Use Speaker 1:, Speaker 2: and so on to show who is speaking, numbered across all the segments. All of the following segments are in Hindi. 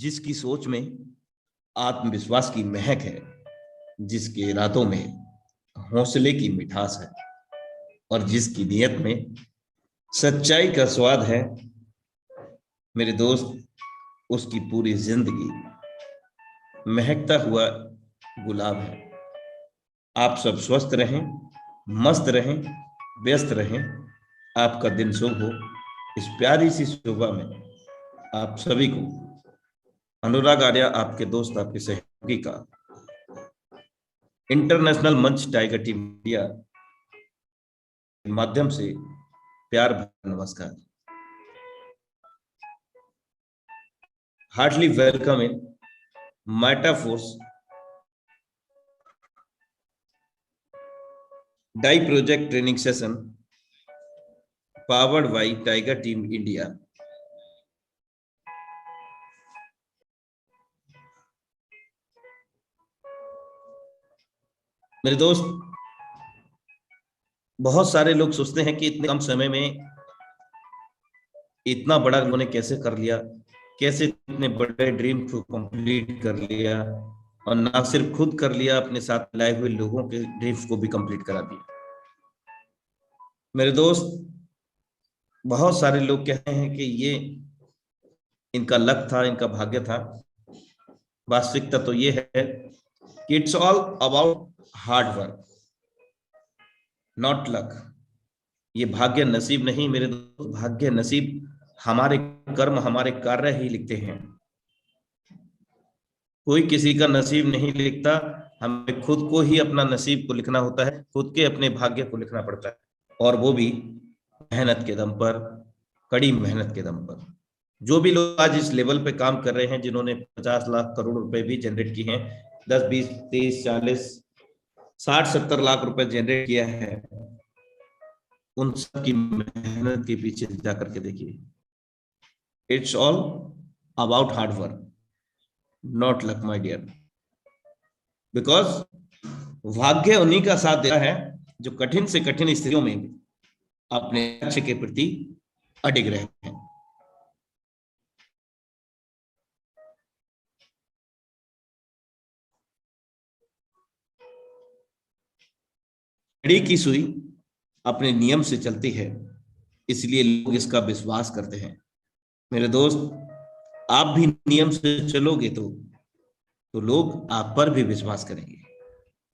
Speaker 1: जिसकी सोच में आत्मविश्वास की महक है, जिसके रातों में हौसले की मिठास है और जिसकी नीयत में सच्चाई का स्वाद है, मेरे दोस्त, उसकी पूरी जिंदगी महकता हुआ गुलाब है। आप सब स्वस्थ रहें, मस्त रहें, व्यस्त रहें। आपका दिन शुभ हो। इस प्यारी सी सुबह में आप सभी को अनुराग आर्या, आपके दोस्त, आपके सहयोगी का इंटरनेशनल मंच टाइगर टीम इंडिया के माध्यम से प्यार भरा नमस्कार। Heartly welcome in Metaforce DAI project training session powered by Tiger Team India. मेरे दोस्त, बहुत सारे लोग सोचते हैं कि इतने कम समय में इतना बड़ा उन्होंने कैसे कर लिया, कैसे इतने बड़े ड्रीम को कंप्लीट कर लिया, और ना सिर्फ खुद कर लिया, अपने साथ लाए हुए लोगों के ड्रीम्स को भी कंप्लीट करा दिया। मेरे दोस्त, बहुत सारे लोग कहते हैं कि ये इनका लक था, इनका भाग्य था। वास्तविकता तो ये है कि it's all about hard work, not luck. ये भाग्य नसीब नहीं मेरे दोस्त, भाग्य नसीब हमारे कर्म, हमारे कार्य ही लिखते हैं। कोई किसी का नसीब नहीं लिखता, हमें खुद को ही अपना नसीब को लिखना होता है, खुद के अपने भाग्य को लिखना पड़ता है, और वो भी मेहनत के दम पर, कड़ी मेहनत के दम पर। जो भी लोग आज इस लेवल पे काम कर रहे हैं, जिन्होंने 50 लाख करोड़ रुपए भी जनरेट किए हैं, 10 20 30 40 60 70 लाख रुपए जनरेट किया है, उन सब की मेहनत के पीछे जाकर के देखिए। It's all about hard work, not luck my dear. Because भाग्य उन्हीं का साथ देता है जो कठिन से कठिन स्थितियों में भी अपने लक्ष्य के प्रति अडिग रहे हैं। घड़ी की सुई अपने नियम से चलती है, इसलिए लोग इसका विश्वास करते हैं। मेरे दोस्त, आप भी नियम से चलोगे तो लोग आप पर भी विश्वास करेंगे।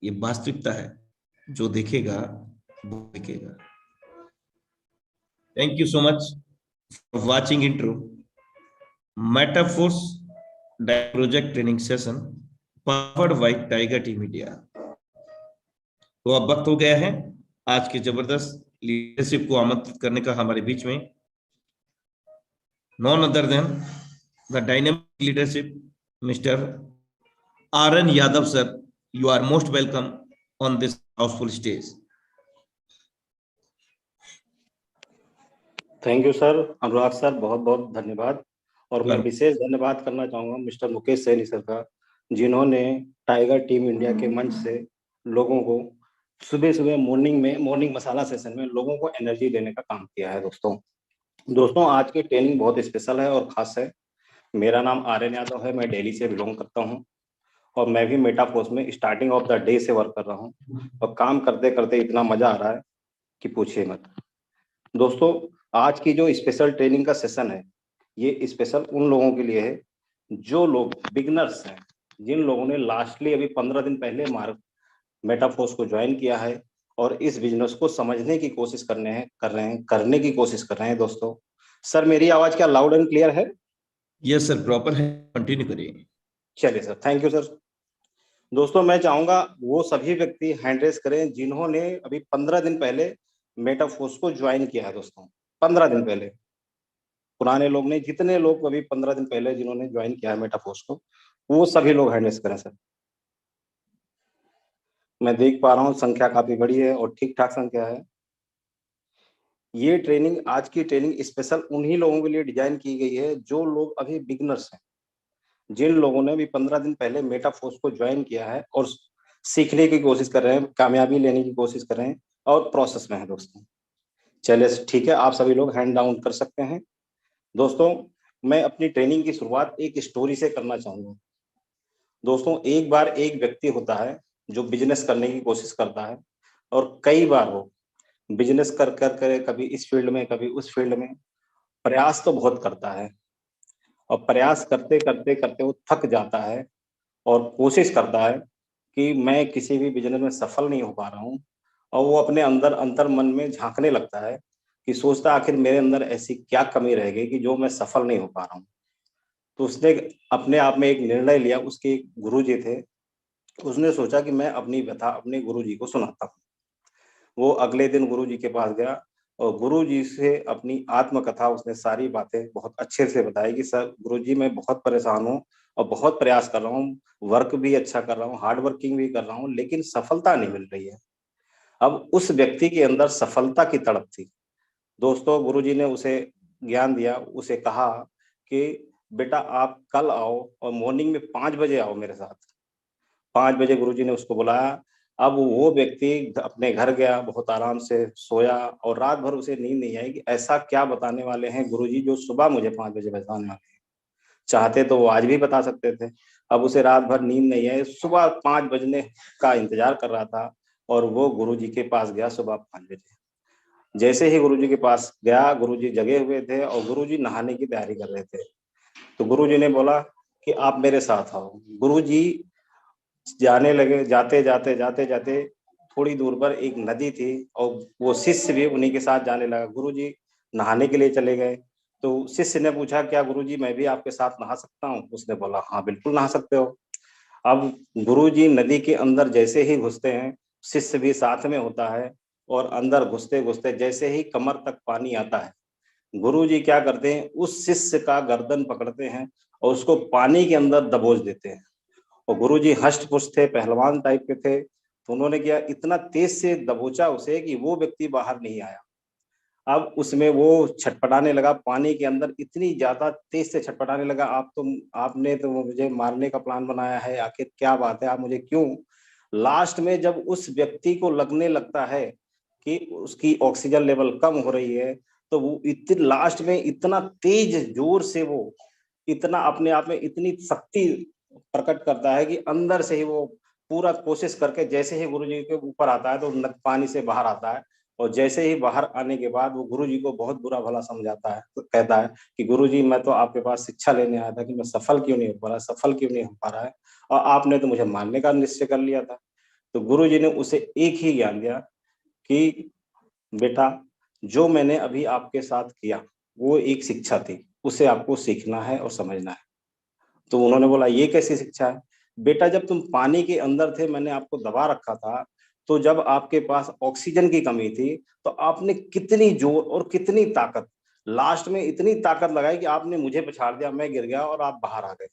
Speaker 1: ये वास्तविकता है, जो देखेगा वो देखेगा। Thank you so much for watching intro Metaforce project training session powered by Tiger Team India. तो अब वक्त हो गया है आज के जबरदस्त लीडरशिप को आमंत्रित करने का हमारे बीच में। None other than the dynamic leadership mister R N. Yadav sir. You are most welcome on this housefull stage.
Speaker 2: Thank you sir, Anurag sir, बहुत बहुत धन्यवाद। और मैं विशेष धन्यवाद करना चाहूंगा मिस्टर मुकेश सैनी सर का, जिन्होंने टाइगर टीम इंडिया के मंच से लोगों को सुबह सुबह मॉर्निंग मसाला सेशन में लोगों को एनर्जी देने का काम किया है। दोस्तों आज की ट्रेनिंग बहुत स्पेशल है और खास है। मेरा नाम आर्यन यादव है, मैं दिल्ली से बिलोंग करता हूं और मैं भी मेटाफोर्स में स्टार्टिंग ऑफ द डे से वर्क कर रहा हूं और काम करते करते इतना मजा आ रहा है कि पूछिए मत। दोस्तों आज की जो स्पेशल ट्रेनिंग का सेशन है, ये स्पेशल उन लोगों के लिए है जो लोग बिगनर्स हैं, जिन लोगों ने लास्टली अभी 15 दिन पहले मेटाफोर्स को ज्वाइन किया है और इस बिजनेस को समझने की कोशिश करने की कोशिश कर रहे हैं। दोस्तों सर, मेरी आवाज क्या लाउड एंड क्लियर है?
Speaker 1: यस सर, प्रॉपर है, कंटिन्यू करिए।
Speaker 2: चलिए सर, थैंक यू सर। दोस्तों मैं चाहूंगा वो सभी व्यक्ति हैंड रेस करें जिन्होंने अभी 15 दिन पहले मेटाफोर्स को ज्वाइन किया है। दोस्तों 15 दिन पहले, पुराने लोग नहीं, जितने लोग अभी 15 दिन पहले जिन्होंने ज्वाइन किया है मेटाफोर्स को, वो सभी लोग हैंड रेस करें सर। मैं देख पा रहा हूँ संख्या काफी बड़ी है और ठीक ठाक संख्या है। ये ट्रेनिंग, आज की ट्रेनिंग स्पेशल उन्हीं लोगों के लिए डिजाइन की गई है जो लोग अभी बिगनर्स हैं, जिन लोगों ने भी 15 दिन पहले मेटाफोर्स को ज्वाइन किया है और सीखने की कोशिश कर रहे हैं, कामयाबी लेने की कोशिश कर रहे हैं और प्रोसेस में है। दोस्तों चलिए ठीक है, आप सभी लोग हैंड डाउन कर सकते हैं। दोस्तों मैं अपनी ट्रेनिंग की शुरुआत एक स्टोरी से करना चाहूंगा। दोस्तों, एक बार एक व्यक्ति होता है जो बिजनेस करने की कोशिश करता है, और कई बार वो बिजनेस कर कर कर कभी इस फील्ड में कभी उस फील्ड में प्रयास तो बहुत करता है, और प्रयास करते करते करते वो थक जाता है और कोशिश करता है कि मैं किसी भी बिजनेस में सफल नहीं हो पा रहा हूँ, और वो अपने अंदर अंतर मन में झांकने लगता है कि सोचता है आखिर मेरे अंदर ऐसी क्या कमी रह गई कि जो मैं सफल नहीं हो पा रहा हूँ। तो उसने अपने आप में एक निर्णय लिया। उसके एक गुरुजी थे, उसने सोचा कि मैं अपनी व्यथा अपने गुरुजी को सुनाता हूँ। वो अगले दिन गुरुजी के पास गया और गुरुजी से अपनी आत्मकथा उसने सारी बातें बहुत अच्छे से बताई कि सर गुरुजी, मैं बहुत परेशान हूँ और बहुत प्रयास कर रहा हूँ, वर्क भी अच्छा कर रहा हूँ, हार्ड वर्किंग भी कर रहा हूँ, लेकिन सफलता नहीं मिल रही है। अब उस व्यक्ति के अंदर सफलता की तड़प थी। दोस्तों, गुरुजी ने उसे ज्ञान दिया, उसे कहा कि बेटा आप कल आओ और मॉर्निंग में 5 बजे आओ मेरे साथ। 5 बजे गुरुजी ने उसको बुलाया। अब वो व्यक्ति अपने घर गया, बहुत आराम से सोया, और रात भर उसे नींद नहीं आई कि ऐसा क्या बताने वाले हैं गुरुजी जो सुबह मुझे 5 बजे बताने वाले हैं। चाहते तो वो आज भी बता सकते थे। अब उसे रात भर नींद नहीं आई, सुबह 5 बजने का इंतजार कर रहा था, और वो गुरुजी के पास गया सुबह 5 बजे। जैसे ही गुरुजी के पास गया, गुरुजी जगे हुए थे और गुरुजी नहाने की तैयारी कर रहे थे। तो गुरुजी ने बोला कि आप मेरे साथ आओ। गुरुजी जाने लगे, जाते-जाते थोड़ी दूर पर एक नदी थी, और वो शिष्य भी उन्हीं के साथ जाने लगा। गुरुजी नहाने के लिए चले गए, तो शिष्य ने पूछा, क्या गुरुजी मैं भी आपके साथ नहा सकता हूँ? उसने बोला, हाँ, बिल्कुल नहा सकते हो। अब गुरुजी नदी के अंदर जैसे ही घुसते हैं, शिष्य भी साथ में होता है, और अंदर घुसते-घुसते जैसे ही कमर तक पानी आता है, गुरुजी क्या करते हैं, उस शिष्य का गर्दन पकड़ते हैं और उसको पानी के अंदर दबोच देते हैं। और गुरुजी हष्ट-पुष्ट थे, पहलवान टाइप के थे, तो उन्होंने क्या इतना तेज से दबोचा उसे कि वो व्यक्ति बाहर नहीं आया। अब उसमें वो छटपटाने लगा पानी के अंदर, इतनी ज़्यादा तेज से छटपटाने लगा, आपने तो मुझे मारने का प्लान बनाया है, आखिर क्या बात है, आप मुझे क्यों? लास्ट में जब उस व्यक्ति को लगने लगता है कि उसकी ऑक्सीजन लेवल कम हो रही है, तो वो लास्ट में इतना तेज ज़ोर से वो इतना अपने आप में इतनी शक्ति प्रकट करता है कि अंदर से ही वो पूरा कोशिश करके जैसे ही गुरुजी के ऊपर आता है, तो न पानी से बाहर आता है, और जैसे ही बाहर आने के बाद वो गुरुजी को बहुत बुरा-भला समझाता है। तो कहता है कि गुरुजी, मैं तो आपके पास शिक्षा लेने आया था कि मैं सफल क्यों नहीं हो पा रहा, सफल क्यों नहीं हो पा रहा है, और आपने तो मुझे मारने का निश्चय कर लिया था। तो गुरुजी ने उसे एक ही ज्ञान दिया कि बेटा, जो मैंने अभी आपके साथ किया, वो एक शिक्षा थी, उसे आपको सीखना है और समझना है। तो उन्होंने बोला, ये कैसी शिक्षा है? बेटा, जब तुम पानी के अंदर थे, मैंने आपको दबा रखा था, तो जब आपके पास ऑक्सीजन की कमी थी, तो आपने कितनी जोर और कितनी ताकत, लास्ट में इतनी ताकत लगाई कि आपने मुझे पछाड़ दिया, मैं गिर गया और आप बाहर आ गए।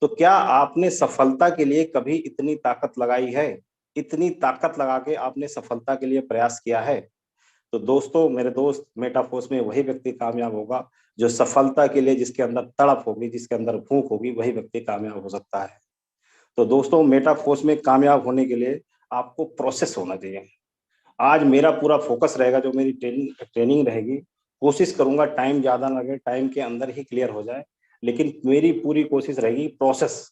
Speaker 2: तो क्या आपने सफलता के लिए कभी इतनी ताकत लगाई है? इतनी ताकत लगा के आपने सफलता के लिए प्रयास किया है? तो दोस्तों, मेरे दोस्त, मेटाफोर्स में वही व्यक्ति कामयाब होगा जो सफलता के लिए, जिसके अंदर तड़प होगी, जिसके अंदर भूख होगी, वही व्यक्ति कामयाब हो सकता है। तो दोस्तों, मेटाफोर्स में कामयाब होने के लिए आपको प्रोसेस होना चाहिए। आज मेरा पूरा फोकस रहेगा, जो मेरी ट्रेनिंग ट्रेनिंग रहेगी, कोशिश करूँगा टाइम ज़्यादा ना लगे, टाइम के अंदर ही क्लियर हो जाए। लेकिन मेरी पूरी कोशिश रहेगी प्रोसेस।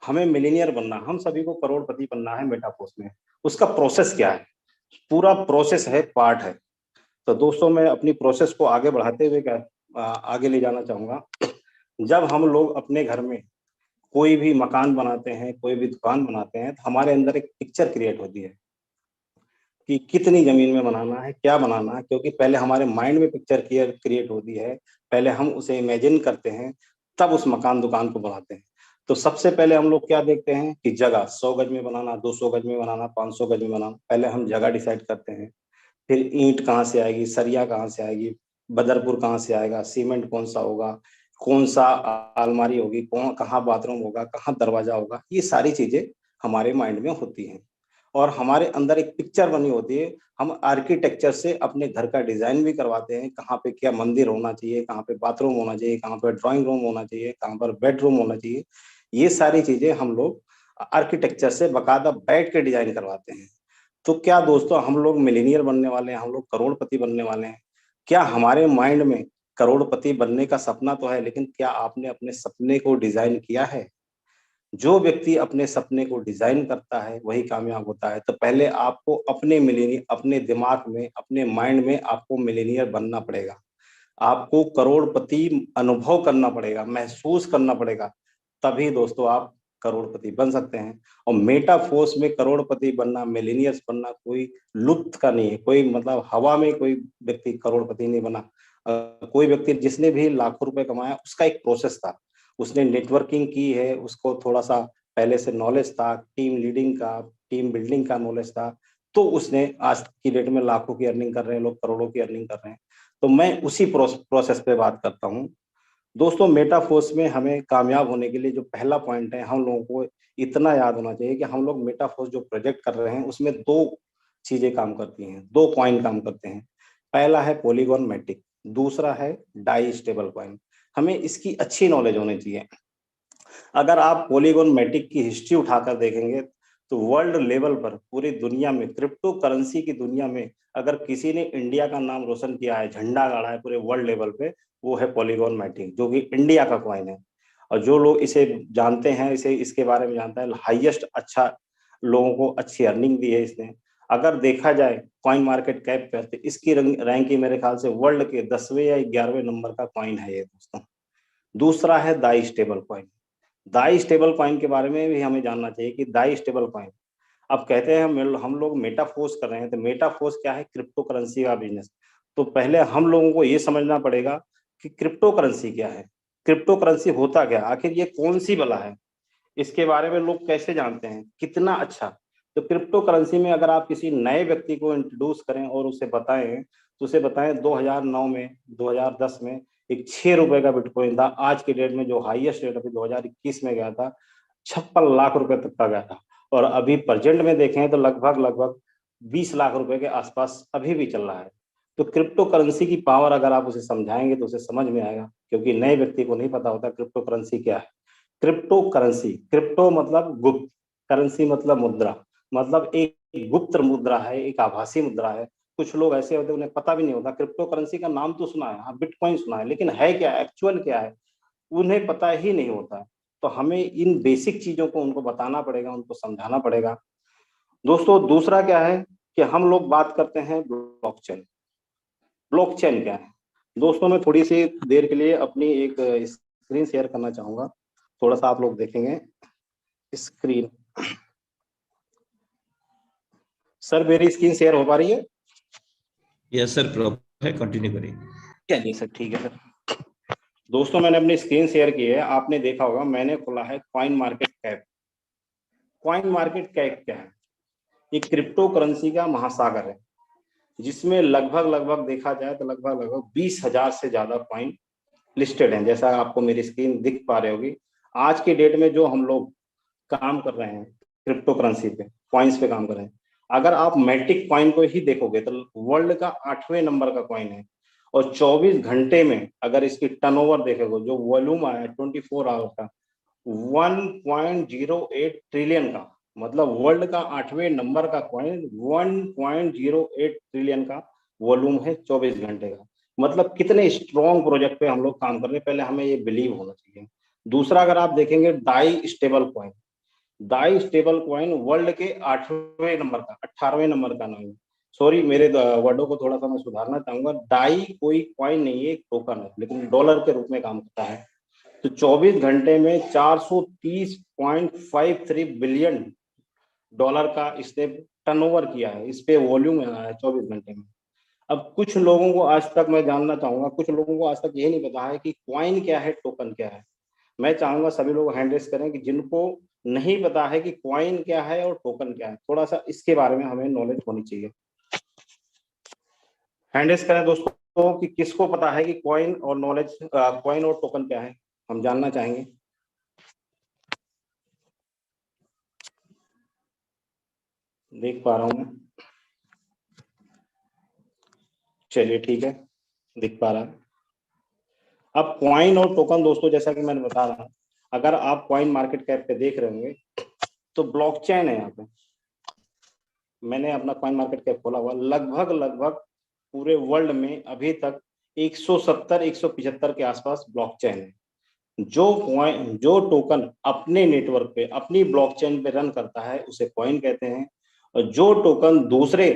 Speaker 2: हमें मिलियनियर बनना, हम सभी को करोड़पति बनना है मेटाफोर्स में। उसका प्रोसेस क्या है? पूरा प्रोसेस है, पार्ट है। तो दोस्तों, मैं अपनी प्रोसेस को आगे बढ़ाते हुए आगे ले जाना चाहूँगा। जब हम लोग अपने घर में कोई भी मकान बनाते हैं, कोई भी दुकान बनाते हैं, तो हमारे अंदर एक पिक्चर क्रिएट होती है कि कितनी ज़मीन में बनाना है, क्या बनाना है, क्योंकि पहले हमारे माइंड में पिक्चर क्रिएट होती है, पहले हम उसे इमेजिन करते हैं, तब उस मकान दुकान को बनाते हैं। तो सबसे पहले हम लोग क्या देखते हैं कि जगह 100 गज में बनाना, 200 गज में बनाना, 500 गज में बनाना, पहले हम जगह डिसाइड करते हैं। फिर ईंट कहाँ से आएगी, सरिया कहाँ से आएगी, बदरपुर कहाँ से आएगा, सीमेंट कौन-सा होगा, कौन-सा अलमारी होगी, कहाँ बाथरूम होगा, कहाँ दरवाज़ा होगा, ये सारी चीज़ें हमारे माइंड में होती हैं। और हमारे अंदर एक पिक्चर बनी होती है, हम आर्किटेक्चर से अपने घर का डिज़ाइन भी करवाते हैं, कहाँ पे क्या मंदिर होना चाहिए, कहाँ पे बाथरूम होना चाहिए, कहाँ पे ड्राइंग रूम होना चाहिए, कहाँ पर बेडरूम होना चाहिए। ये सारी चीज़ें हम लोग आर्किटेक्चर से बाकायदा बैठ के डिज़ाइन करवाते हैं। तो क्या दोस्तों, हम लोग मिलीनियर बनने वाले हैं, हम लोग करोड़पति बनने वाले हैं? क्या हमारे माइंड में करोड़पति बनने का सपना तो है, लेकिन क्या आपने अपने सपने को डिजाइन किया है? जो व्यक्ति अपने सपने को डिजाइन करता है वही कामयाब होता है। तो पहले आपको अपने मिलेनियर, अपने दिमाग में, अपने माइंड में आपको मिलेनियर बनना पड़ेगा। आपको करोड़पति अनुभव करना पड़ेगा, महसूस करना पड़ेगा, तभी दोस्तों आप करोड़पति बन सकते हैं। और मेटाफोर्स में करोड़पति बनना, मिलेनियर्स बनना कोई लुप्त का नहीं है, कोई मतलब हवा में कोई व्यक्ति करोड़पति नहीं बना। कोई व्यक्ति जिसने भी लाखों रुपए कमाया उसका एक प्रोसेस था, उसने नेटवर्किंग की है, उसको थोड़ा सा पहले से नॉलेज था, टीम लीडिंग का, टीम बिल्डिंग का नॉलेज था, तो उसने आज की डेट में लाखों की अर्निंग कर रहे हैं लोग, करोड़ों की अर्निंग कर रहे हैं। तो मैं उसी प्रोसेस पे बात करता हूँ दोस्तों। मेटाफोर्स में हमें कामयाब होने के लिए जो पहला पॉइंट है, हम लोगों को इतना याद होना चाहिए कि हम लोग मेटाफोर्स जो प्रोजेक्ट कर रहे हैं उसमें दो चीजें काम करती हैं, दो कॉइन काम करते हैं। पहला है पॉलीगॉन मैटिक, दूसरा है डाई स्टेबल कॉइन। हमें इसकी अच्छी नॉलेज होनी चाहिए। अगर आप पॉलीगॉन मैटिक की हिस्ट्री उठाकर देखेंगे तो वर्ल्ड लेवल पर पूरी दुनिया में, क्रिप्टो करेंसी की दुनिया में अगर किसी ने इंडिया का नाम रोशन किया है, झंडा गाड़ा है पूरे वर्ल्ड लेवल पे, वो है पॉलीगॉन मैटिक, जो कि इंडिया का कॉइन है। और जो लोग इसे जानते हैं, इसे इसके बारे में जानता है, हाईएस्ट अच्छा लोगों को अच्छी अर्निंग दी है इसने। अगर देखा जाए कॉइन मार्केट कैप पे तो इसकी रैंकिंग मेरे ख्याल से वर्ल्ड के 10वें या 11वें नंबर का कॉइन है ये दोस्तों। दूसरा है दाई स्टेबल कॉइन। दाई स्टेबल कॉइन के बारे में भी हमें जानना चाहिए कि दाई स्टेबल कॉइन, अब कहते हैं हम लोग मेटाफोर्स कर रहे हैं, तो मेटाफोर्स क्या है? क्रिप्टो करेंसी का बिजनेस। तो पहले हम लोगों को ये समझना पड़ेगा कि क्रिप्टो करेंसी क्या है, क्रिप्टो करेंसी होता क्या, आखिर ये कौन सी बला है, इसके बारे में लोग कैसे जानते हैं, कितना अच्छा। तो क्रिप्टो करेंसी में अगर आप किसी नए व्यक्ति को इंट्रोड्यूस करें और उसे बताएं, तो उसे बताएं 2009 में, 2010 में एक 6 रुपए का बिटकॉइन था, आज की डेट में जो हाईएस्ट रेट अभी 2021 में गया था 56 लाख रुपए तक का गया था। और अभी प्रेजेंट में देखें तो लगभग लगभग 20 लाख रुपए के आसपास अभी भी चल रहा है। तो क्रिप्टो करेंसी की पावर अगर आप उसे समझाएंगे तो उसे समझ में आएगा, क्योंकि नए व्यक्ति को नहीं पता होता क्रिप्टो करेंसी क्या है। क्रिप्टो करेंसी, क्रिप्टो मतलब गुप्त, करेंसी मतलब मुद्रा, मतलब एक गुप्त मुद्रा है, एक आभासी मुद्रा है। कुछ लोग ऐसे होते हैं उन्हें पता भी नहीं होता, क्रिप्टो करेंसी का नाम तो सुना है, हाँ बिटकॉइन सुना है, लेकिन है क्या, एक्चुअल क्या है, उन्हें पता ही नहीं होता है। तो हमें इन बेसिक चीजों को उनको बताना पड़ेगा, उनको समझाना पड़ेगा। दोस्तों दूसरा क्या है कि हम लोग बात करते हैं ब्लॉकचेन। ब्लॉकचेन क्या है दोस्तों? मैं थोड़ी सी देर के लिए अपनी एक स्क्रीन शेयर करना चाहूंगा, थोड़ा सा आप लोग देखेंगे स्क्रीन। सर मेरी स्क्रीन शेयर हो पा रही है?
Speaker 1: यस सर, प्रॉपर है, कंटिन्यू करिए।
Speaker 2: चलिए सर, ठीक है सर। दोस्तों मैंने अपनी स्क्रीन शेयर की है, आपने देखा होगा मैंने खोला है coin market cap. Coin market cap क्या है? ये क्रिप्टो करेंसी का महासागर है, जिसमें लगभग लगभग देखा जाए तो लगभग लगभग 20,000 से ज्यादा कॉइन लिस्टेड हैं, जैसा आपको मेरी स्क्रीन दिख पा रही होगी। आज के डेट में जो हम लोग काम कर रहे हैं क्रिप्टो करेंसी पे, कॉइन्स पे काम कर रहे हैं, अगर आप मैटिक कॉइन को ही देखोगे तो वर्ल्ड का 8वें नंबर का कॉइन है। और 24 घंटे में अगर इसकी टर्नओवर देखोगे, जो वॉल्यूम आया 24 आवर का 1.08 ट्रिलियन का, मतलब वर्ल्ड का 8वें नंबर का कॉइन 1.08 ट्रिलियन का वॉल्यूम है 24 घंटे का। मतलब कितने स्ट्रॉन्ग प्रोजेक्ट पे हम लोग काम कर रहे हैं, पहले हमें ये बिलीव होना चाहिए। दूसरा अगर आप देखेंगे DAI stable coin, DAI stable coin world के 8वें नंबर का, 18वें नंबर का नहीं, सॉरी मेरे वर्डों को थोड़ा सा मैं सुधारना चाहूंगा। डाई कोई कॉइन नहीं है, एक टोकन है, लेकिन डॉलर के रूप में काम करता है। तो 24 घंटे में 430.53 बिलियन डॉलर का इसने टर्नओवर किया है, इस पे वॉल्यूम है 24 घंटे में। अब कुछ लोगों को आज तक मैं जानना चाहूंगा, कुछ लोगों को आज तक ये नहीं पता है कि कॉइन क्या है, टोकन क्या है। मैं चाहूंगा सभी लोग हैंड रेस करें कि जिनको नहीं पता है कि कॉइन क्या है और टोकन क्या है, थोड़ा सा इसके बारे में हमें नॉलेज होनी चाहिए। हैंड रेस करें दोस्तों कि किसको पता है कि कॉइन और नॉलेज, कॉइन और टोकन क्या है, हम जानना चाहेंगे। देख पा रहा हूं मैं, चलिए ठीक है, दिख पा रहा है। अब कॉइन और टोकन दोस्तों, जैसा कि मैंने बता रहा, अगर आप कॉइन मार्केट कैप पे देख रहे होंगे तो ब्लॉकचेन है यहाँ पे। मैंने अपना कॉइन मार्केट कैप खोला हुआ, लगभग लगभग पूरे वर्ल्ड में अभी तक 170 175 के आसपास ब्लॉकचेन है। जो टोकन अपने नेटवर्क पे अपनी ब्लॉकचेन पे रन करता है उसे कॉइन कहते हैं, और जो टोकन दूसरे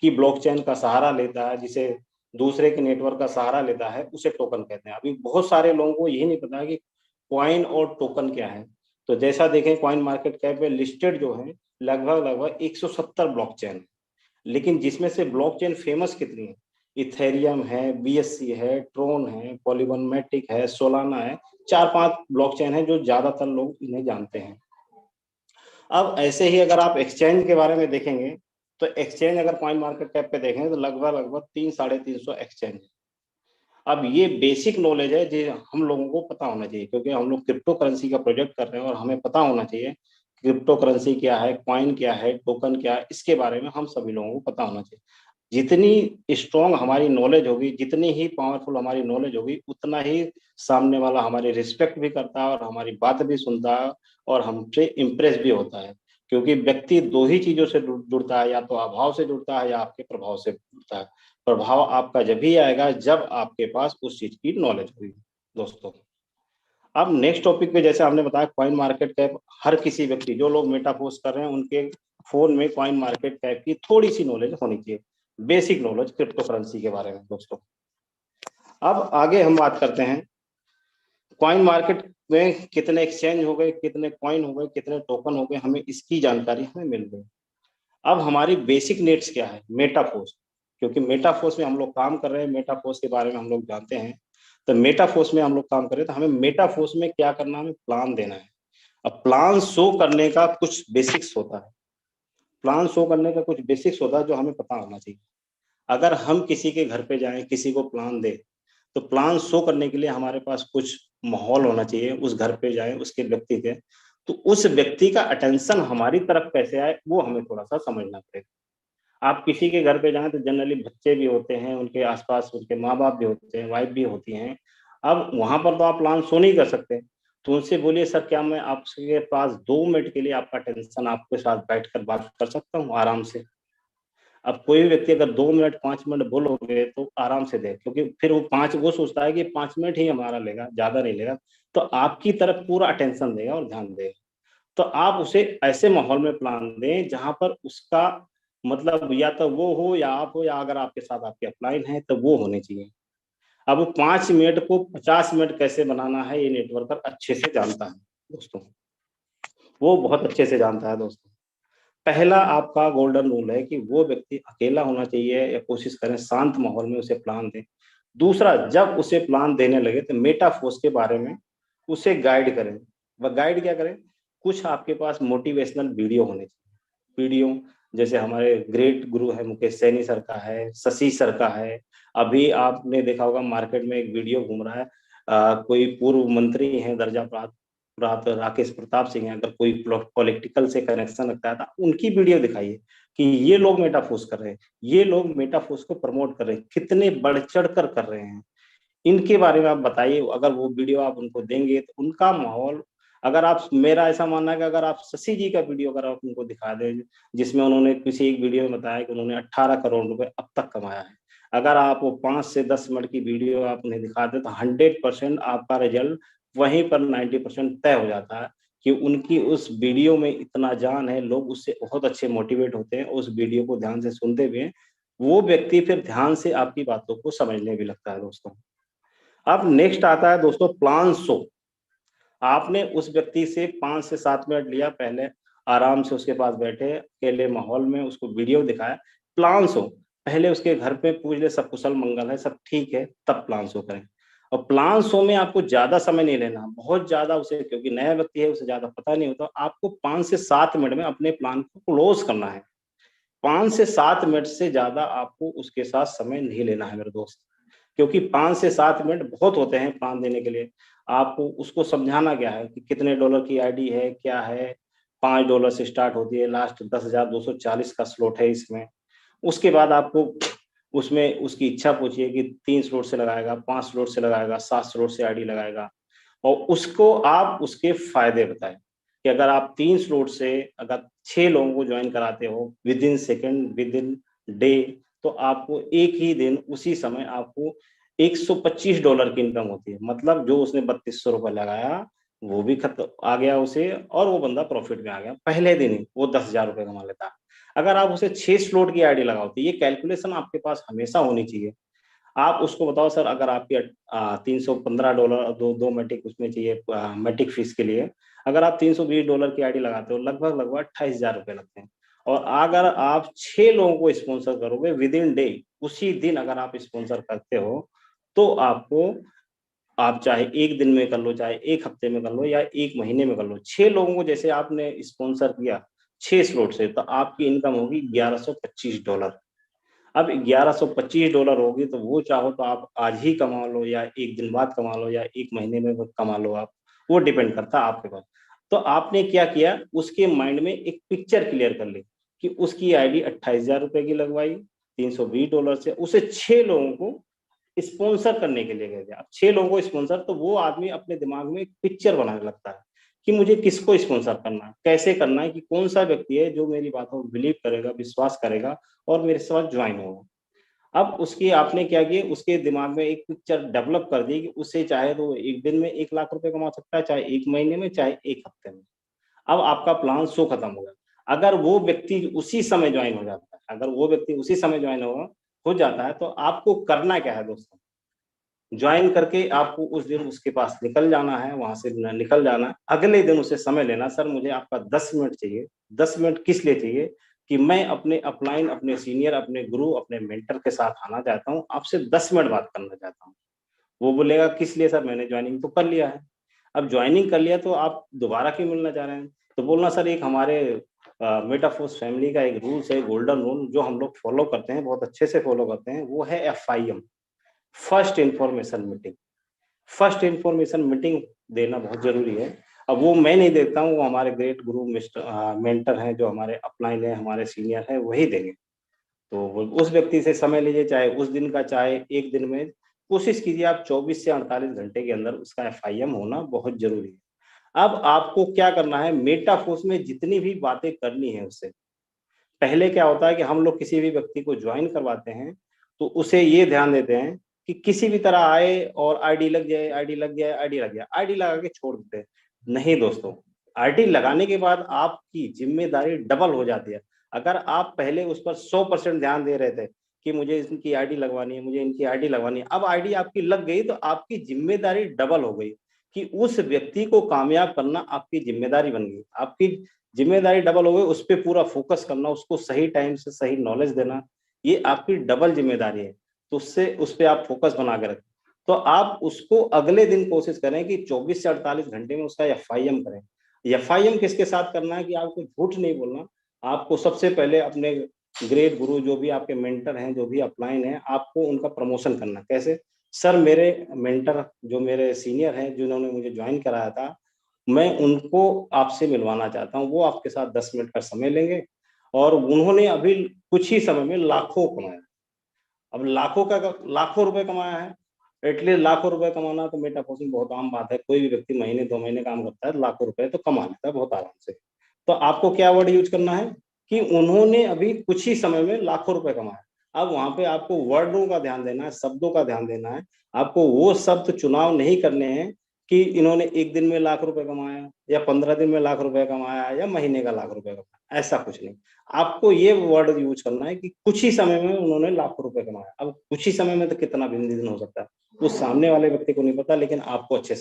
Speaker 2: की ब्लॉकचेन का सहारा लेता है, जिसे दूसरे के नेटवर्क का सहारा लेता है, उसे टोकन कहते हैं। अभी बहुत सारे लोगों को यही नहीं पता कि कॉइन और टोकन क्या है। तो जैसा देखें कॉइन मार्केट कैप पे लिस्टेड जो है लगभग 170 ब्लॉकचेन, लेकिन जिसमें से ब्लॉकचेन फेमस कितनी है? इथेरियम है, बीएससी है, ट्रोन है, पॉलीगॉन मैटिक है, सोलाना है। 4-5 ब्लॉकचेन है जो ज्यादातर लोग इन्हें जानते हैं। अब ऐसे ही अगर आप एक्सचेंज के बारे में देखेंगे तो एक्सचेंज अगर कॉइन मार्केट कैप पे देखें तो लगभग 300-350 एक्सचेंज है। अब ये बेसिक नॉलेज है जो हम लोगों को पता होना चाहिए, क्योंकि हम लोग क्रिप्टो करेंसी का प्रोजेक्ट कर रहे हैं और हमें पता होना चाहिए क्रिप्टो करेंसी क्या है, कॉइन क्या है, टोकन क्या है, इसके बारे में हम सभी लोगों को पता होना चाहिए। जितनी स्ट्रॉन्ग हमारी नॉलेज होगी, जितनी ही पावरफुल हमारी नॉलेज होगी, उतना ही सामने वाला हमारी रिस्पेक्ट भी करता है और हमारी बात भी सुनता है और हमसे इम्प्रेस भी होता है। क्योंकि व्यक्ति दो ही चीजों से जुड़ता है, या तो अभाव से जुड़ता है या आपके प्रभाव से जुड़ता है। प्रभाव आपका जब भी आएगा जब आपके पास उस चीज की नॉलेज होगी दोस्तों। अब नेक्स्ट टॉपिक पे जैसे हमने बताया कॉइन मार्केट कैप, हर किसी व्यक्ति जो लोग मेटाफोर्स कर रहे हैं उनके फोन में कॉइन मार्केट कैप की थोड़ी सी नॉलेज होनी चाहिए, बेसिक नॉलेज क्रिप्टो करेंसी के बारे में दोस्तों। अब आगे हम बात करते हैं कॉइन मार्केट में कितने एक्सचेंज हो गए, कितने कॉइन हो गए, कितने टोकन हो गए, हमें इसकी जानकारी हमें मिल गई। अब हमारी बेसिक नीड्स क्या है? मेटाफोर्स, क्योंकि मेटाफोर्स में हम लोग काम कर रहे हैं, मेटाफोर्स के बारे में हम लोग जानते हैं। तो मेटाफोर्स में हम लोग काम कर रहे हैं, तो हमें मेटाफोर्स में क्या करना है? हमें प्लान देना है। अब प्लान शो करने का कुछ बेसिक्स होता है, प्लान शो करने का कुछ बेसिक्स होता है जो हमें पता होना चाहिए। अगर हम किसी के घर पे जाएं, किसी को प्लान दें, तो प्लान शो करने के लिए हमारे पास कुछ माहौल होना चाहिए। उस घर पे जाए उसके व्यक्ति के, तो उस व्यक्ति का अटेंशन हमारी तरफ कैसे आए वो हमें थोड़ा सा समझना पड़ेगा। आप किसी के घर पे जाएं तो जनरली बच्चे भी होते हैं, उनके आसपास उनके माँ बाप भी होते हैं, वाइफ भी होती हैं। अब वहां पर तो आप प्लान शो नहीं कर सकते, तो उनसे बोलिए सर क्या मैं आपके पास 2 मिनट के लिए आपका टेंशन आपके साथ बैठकर बात कर सकता हूँ आराम से? अब कोई भी व्यक्ति अगर 2 मिनट 5 मिनट बोलोगे तो आराम से दे, क्योंकि फिर वो सोचता है कि 5 मिनट ही हमारा लेगा, ज्यादा नहीं लेगा, तो आपकी तरफ पूरा अटेंशन देगा और ध्यान देगा। तो आप उसे ऐसे माहौल में प्लान दें जहां पर उसका मतलब या तो वो हो या आप हो, या अगर आपके साथ आपके अपलाइन है तो वो होने चाहिए। अब वो 5 मिनट को 50 मिनट कैसे बनाना है ये नेटवर्कर अच्छे से जानता है दोस्तों, वो बहुत अच्छे से जानता है दोस्तों। पहला आपका गोल्डन रूल है कि वो व्यक्ति अकेला होना चाहिए, या कोशिश करें शांत माहौल में उसे प्लान दें। दूसरा, जब उसे प्लान देने लगे तो मेटाफोर्स के बारे में उसे गाइड करें। वह गाइड क्या करें? कुछ आपके पास मोटिवेशनल वीडियो होने चाहिए। वीडियो जैसे हमारे ग्रेट गुरु है मुकेश सैनी सर का है, शशि सर का है। अभी आपने देखा होगा मार्केट में एक वीडियो घूम रहा है, कोई पूर्व मंत्री है दर्जा प्राप्त प्राप्त राकेश प्रताप सिंह है, अगर कोई पॉलिटिकल से कनेक्शन रखता है तो उनकी वीडियो दिखाइए कि ये लोग मेटाफोर्स कर रहे हैं, ये लोग मेटाफोर्स को प्रमोट कर रहे हैं, कितने बढ़ चढ़ कर रहे हैं, इनके बारे में आप बताइए। अगर वो वीडियो आप उनको देंगे तो उनका माहौल, अगर आप, मेरा ऐसा मानना है कि अगर आप शशि जी का वीडियो अगर आप उनको दिखा दें, जिसमें उन्होंने किसी एक वीडियो में बताया कि उन्होंने 18 करोड़ रुपए अब तक कमाया है, अगर आप वो 5 से 10 मिनट की वीडियो आप उन्हें दिखा दें तो 100% आपका रिजल्ट वहीं पर 90% तय हो जाता है कि उनकी उस वीडियो में इतना जान है, लोग उससे बहुत अच्छे मोटिवेट होते हैं, उस वीडियो को ध्यान से सुनते हुए वो व्यक्ति फिर ध्यान से आपकी बातों को समझने भी लगता है दोस्तों। अब नेक्स्ट आता है दोस्तों प्लान शो। आपने उस व्यक्ति से 5 से 7 मिनट लिया, पहले आराम से उसके पास बैठे अकेले माहौल में उसको वीडियो दिखाया। प्लान शो पहले उसके घर पे पूछ ले सब कुशल मंगल है, सब ठीक है, तब प्लान शो करें। और प्लान शो में आपको ज्यादा समय नहीं लेना, बहुत ज्यादा उसे, क्योंकि नया व्यक्ति है उसे ज्यादा पता नहीं होता, आपको 5 से 7 मिनट में अपने प्लान को क्लोज करना है। 5 से 7 मिनट से ज्यादा आपको उसके साथ समय नहीं लेना है मेरे दोस्त, क्योंकि 5 से 7 मिनट बहुत होते हैं प्लान देने के लिए। आपको उसको समझाना क्या है कि कितने डॉलर की आईडी है, क्या है, $5 से स्टार्ट होती है, लास्ट 10,240 का स्लॉट है इसमें। उसके बाद आपको उसमें उसकी इच्छा पूछिए कि 3 स्लॉट से लगाएगा, 5 स्लॉट से लगाएगा, 7 स्लॉट से आईडी लगाएगा, और उसको आप उसके फायदे बताएं कि अगर आप 3 स्लॉट से अगर 6 लोगों को ज्वाइन कराते हो with in second, with in day, तो आपको एक ही दिन उसी समय आपको $125 की इनकम होती है। मतलब जो उसने 3200 रुपये लगाया वो भी खत्म आ गया उसे, और वो बंदा प्रॉफिट में आ गया पहले दिन ही, वो 10,000 रुपये कमा लेता। अगर आप उसे 6 स्लॉट की आईडी लगाओ तो ये कैलकुलेशन आपके पास हमेशा होनी चाहिए। आप उसको बताओ सर, अगर आपकी $315 दो मैटिक उसमें चाहिए मैटिक फीस के लिए, अगर आप $320 की आईडी लगाते हो, लगभग लगभग 28,000 रुपये लगते हैं। और अगर आप 6 लोगों को स्पॉन्सर करोगे विद इन डे, उसी दिन अगर आप स्पॉन्सर करते हो, तो आपको, आप चाहे एक दिन में कर लो, चाहे एक हफ्ते में कर लो, या एक महीने में कर लो, 6 लोगों को जैसे आपने स्पॉन्सर किया 6 स्लॉट से, तो आपकी इनकम होगी $1125। अब $1125 होगी, तो वो चाहो तो आप आज ही कमा लो, या एक दिन बाद कमा लो, या एक महीने में कमा लो आप, वो डिपेंड करता है आपके पास। तो आपने क्या किया, उसके माइंड में एक पिक्चर क्लियर कर ली कि उसकी आईडी 28,000 रुपए की लगवाई $320 से, उसे 6 लोगों को स्पॉन्सर करने के लिए गए थे। अब 6 लोगों को स्पॉन्सर, तो वो आदमी अपने दिमाग में एक पिक्चर बनाने लगता है कि मुझे किसको स्पॉन्सर करना है, कैसे करना है, कि कौन सा व्यक्ति है जो मेरी बातों को बिलीव करेगा, विश्वास करेगा और मेरे साथ ज्वाइन होगा। अब उसकी आपने क्या किया, उसके दिमाग में एक पिक्चर डेवलप कर दी कि उसे चाहे तो एक दिन में 1 लाख रुपए कमा सकता है, चाहे एक महीने में, चाहे एक हफ्ते में। अब आपका प्लान शो खत्म हो गया। अगर वो व्यक्ति उसी समय ज्वाइन हो जाता है, अगर वो व्यक्ति उसी समय ज्वाइन हो जाता है, तो आपको करना क्या है दोस्तों, ज्वाइन करके आपको उस दिन उसके पास निकल जाना है, वहां से निकल जाना है। अगले दिन उसे समय लेना, सर मुझे आपका 10 मिनट चाहिए। 10 मिनट किस लिए चाहिए, कि मैं अपने अपलाइन, अपने सीनियर, अपने गुरु, अपने मेंटर के साथ आना चाहता हूँ, आपसे 10 मिनट बात करना चाहता हूँ। वो बोलेगा किस लिए सर, मैंने ज्वाइनिंग तो कर लिया है। अब ज्वाइनिंग कर लिया तो आप दोबारा क्यों मिलना चाह रहे हैं, तो बोलना सर एक हमारे मेटाफोर्स फैमिली का एक रूल्स है, गोल्डन रूल, जो हम लोग फॉलो करते हैं, बहुत अच्छे से फॉलो करते हैं, वो है FIM, first information meeting. First information meeting देना बहुत जरूरी है। अब वो मैं नहीं देता हूँ, वो हमारे ग्रेट गुरु मिस्टर मेंटर हैं, जो हमारे अपलाइन है, हमारे सीनियर है, वही देंगे। तो उस व्यक्ति से समय लीजिए, चाहे उस दिन का, चाहे एक दिन में, कोशिश कीजिए आप 24 से 48 घंटे के अंदर उसका FIM होना बहुत जरूरी है। अब आपको क्या करना है, मेटाफोर्स में जितनी भी बातें करनी है उससे, पहले क्या होता है कि हम लोग किसी भी व्यक्ति को ज्वाइन करवाते हैं, तो उसे ये ध्यान देते हैं कि किसी भी तरह आए और आईडी लग जाए, आईडी लग जाए, आईडी लग जाए, आईडी लगा के छोड़ देते हैं। नहीं दोस्तों, आईडी लगाने के बाद आपकी जिम्मेदारी डबल हो जाती है। अगर आप पहले उस पर 100% ध्यान दे रहे थे कि मुझे इनकी आईडी लगवानी है, मुझे इनकी आईडी लगवानी है, अब आईडी आपकी लग गई, तो आपकी जिम्मेदारी डबल हो गई कि उस व्यक्ति को कामयाब करना आपकी जिम्मेदारी बन गई। आपकी जिम्मेदारी डबल हो गई, उस पर पूरा फोकस करना, उसको सही टाइम से सही नॉलेज देना, ये आपकी डबल जिम्मेदारी है। तो उससे उस पर आप फोकस बना के रखें। तो आप उसको अगले दिन कोशिश करें कि 24 से 48 घंटे में उसका FIM करें। FIM किसके साथ करना है, कि आपको झूठ नहीं बोलना। आपको सबसे पहले अपने ग्रेट गुरु, जो भी आपके मेंटर हैं, जो भी अपलाइन है, आपको उनका प्रमोशन करना। कैसे, सर मेरे मेंटर, जो मेरे सीनियर हैं, जिन्होंने मुझे ज्वाइन कराया था, मैं उनको आपसे मिलवाना चाहता हूँ। वो आपके साथ 10 मिनट का समय लेंगे, और उन्होंने अभी कुछ ही समय में लाखों कमाया। अब लाखों रुपए कमाया है। एटलीस्ट लाखों रुपए कमाना तो मेटाफोर्स में बहुत आम बात है। कोई भी व्यक्ति महीने 2 महीने काम करता है, लाखों रुपए तो कमा लेता है बहुत आराम से। तो आपको क्या वर्ड यूज करना है, कि उन्होंने अभी कुछ ही समय में लाखों रुपए कमाए। अब वहां पे आपको वर्डों का ध्यान देना है, शब्दों का ध्यान देना है। आपको वो शब्द चुनाव नहीं करने हैं कि इन्होंने एक दिन में लाख रुपए कमाया, या 15 दिन में लाख रुपए कमाया, या महीने का लाख रुपए कमाया, ऐसा कुछ नहीं। आपको ये वर्ड यूज करना है कि कुछ ही समय में उन्होंने लाखों रुपए कमाया। अब कुछ ही समय में तो कितना भी दिन हो सकता है, उस सामने वाले व्यक्ति को नहीं पता, लेकिन आपको अच्छे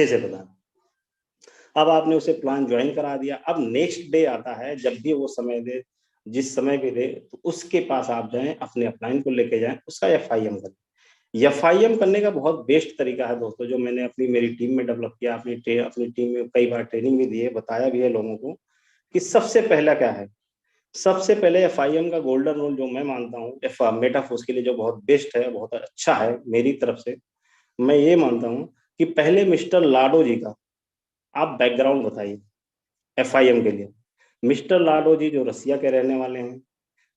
Speaker 2: से पता। अब आपने उसे प्लान ज्वाइन करा दिया। अब नेक्स्ट डे आता है, जब भी वो समय दे, जिस समय भी दे, तो उसके पास आप जाएं, अपने अपलाइन को लेके जाएं, उसका FIM करें। FIM करने का बहुत बेस्ट तरीका है दोस्तों, जो मैंने मेरी टीम में डेवलप किया। अपनी टीम में कई बार ट्रेनिंग भी दी है, बताया भी है लोगों को, कि सबसे पहला क्या है। सबसे पहले FIM का गोल्डन रूल जो मैं मानता हूँ मेटाफोर्स के लिए, जो बहुत बेस्ट है, बहुत अच्छा है मेरी तरफ से, मैं ये मानता हूँ कि पहले मिस्टर लाडो जी का आप बैकग्राउंड बताइए FIM के लिए। मिस्टर लाडो जी जो रसिया के रहने वाले हैं,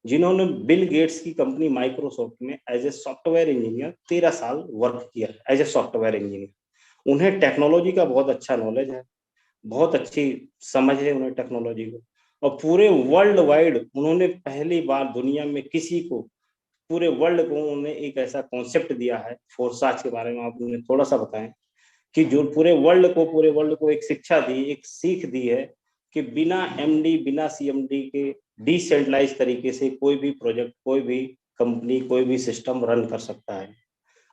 Speaker 2: जिन्होंने बिल गेट्स की कंपनी माइक्रोसॉफ्ट में एज ए सॉफ्टवेयर इंजीनियर 13 साल वर्क किया, एज ए सॉफ्टवेयर इंजीनियर। उन्हें टेक्नोलॉजी का बहुत अच्छा नॉलेज है, बहुत अच्छी समझ है उन्हें टेक्नोलॉजी को। और पूरे वर्ल्ड वाइड उन्होंने पहली बार दुनिया में किसी को पूरे वर्ल्ड को उन्होंने एक ऐसा कॉन्सेप्ट दिया है, फोरसाच के बारे में आप उन्हें थोड़ा सा बताएं, कि जो पूरे वर्ल्ड को एक शिक्षा दी, एक सीख दी है कि बिना एमडी, बिना सीएमडी के डिसेंट्रलाइज तरीके से कोई भी प्रोजेक्ट, कोई भी कंपनी, कोई भी सिस्टम रन कर सकता है।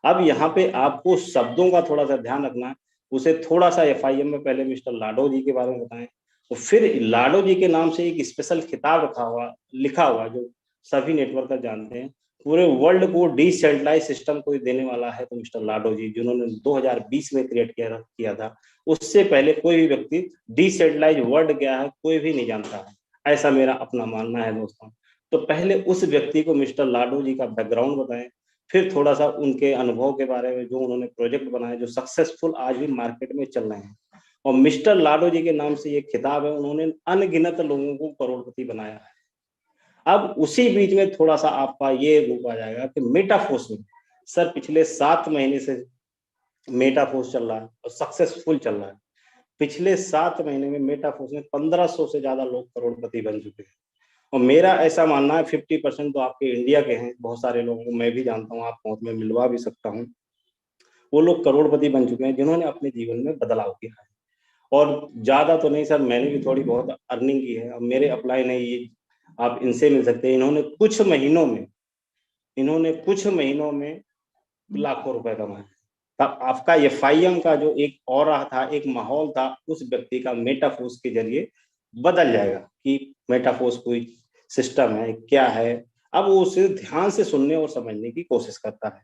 Speaker 2: अब यहाँ पे आपको शब्दों का थोड़ा सा ध्यान रखना है, उसे थोड़ा सा एफआईएम में पहले मिस्टर लाडो जी के बारे में बताएं, तो फिर लाडो जी के नाम से एक स्पेशल खिताब लिखा हुआ जो सभी नेटवर्कर जानते हैं, पूरे वर्ल्ड को डिसेंट्रलाइज सिस्टम कोई देने वाला है तो मिस्टर लाडो जी, जिन्होंने 2020 में क्रिएट किया था। उससे पहले कोई भी व्यक्ति डिसेंट्रलाइज वर्ल्ड क्या है कोई भी नहीं जानता है, ऐसा मेरा अपना मानना है दोस्तों। तो पहले उस व्यक्ति को मिस्टर लाडो जी का बैकग्राउंड बताएं, फिर थोड़ा सा उनके अनुभव के बारे में, जो उन्होंने प्रोजेक्ट बनाए जो सक्सेसफुल आज भी मार्केट में चल रहे हैं। और मिस्टर लाडो जी के नाम से ये खिताब है, उन्होंने अनगिनत लोगों को करोड़पति बनाया है। अब उसी बीच में थोड़ा सा आपका ये रूप आ जाएगा कि मेटाफोर्स में सर पिछले 7 महीने से मेटाफोर्स चल रहा है और सक्सेसफुल चल रहा है। पिछले 7 महीने में मेटाफोर्स में 1500 से ज्यादा लोग करोड़पति बन चुके हैं। और मेरा ऐसा मानना है 50% तो आपके इंडिया के हैं, बहुत सारे लोगों को मैं भी जानता हूँ, आपको मैं मिलवा भी सकता हूँ, वो लोग करोड़पति बन चुके हैं जिन्होंने अपने जीवन में बदलाव किया है। और ज्यादा तो नहीं सर, मैंने भी थोड़ी बहुत अर्निंग की है, अब मेरे अपलाइन है ये, आप इनसे मिल सकते हैं। इन्होंने कुछ महीनों में लाखों रुपए कमाए। तब आपका एफआईएम का जो एक ऑरा था, एक माहौल था, उस व्यक्ति का मेटाफोर्स के जरिए बदल जाएगा कि मेटाफोर्स कोई सिस्टम है क्या है। अब वो उसे ध्यान से सुनने और समझने की कोशिश करता है।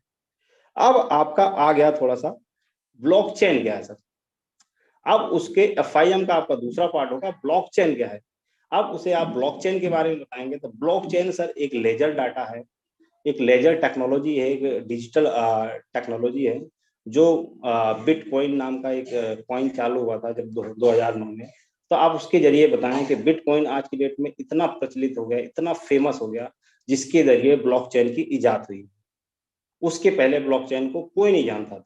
Speaker 2: अब आपका आ गया थोड़ा सा ब्लॉकचेन क्या है सर। अब उसके एफआईएम का आपका दूसरा पार्ट होगा ब्लॉकचेन क्या है। अब उसे आप ब्लॉकचेन के बारे में बताएंगे तो ब्लॉकचेन सर एक लेजर डाटा है, एक लेजर टेक्नोलॉजी है, एक डिजिटल टेक्नोलॉजी है, जो बिटकॉइन नाम का एक कॉइन चालू हुआ था जब 2009 में। तो आप उसके जरिए बताएं कि बिटकॉइन आज की डेट में इतना प्रचलित हो गया, इतना फेमस हो गया, जिसके जरिए ब्लॉकचेन की इजाद हुई। उसके पहले ब्लॉकचेन को कोई नहीं जानता था।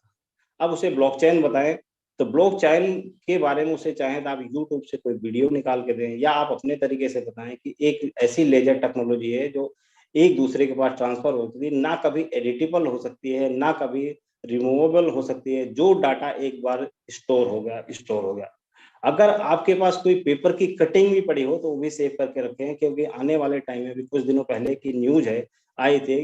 Speaker 2: अब उसे ब्लॉकचेन बताएं तो ब्लॉकचेन के बारे में उसे चाहे तो आप यूट्यूब से कोई वीडियो निकाल के दें, या आप अपने तरीके से बताएं कि एक ऐसी लेजर टेक्नोलॉजी है जो एक दूसरे के पास ट्रांसफर होती है, ना कभी एडिटेबल हो सकती है, ना कभी रिमूवेबल हो सकती है। जो डाटा एक बार स्टोर हो गया। अगर आपके पास कोई पेपर की कटिंग भी पड़ी हो तो वो भी सेव करके रखें, क्योंकि आने वाले टाइम में भी कुछ दिनों पहले की न्यूज है आई थी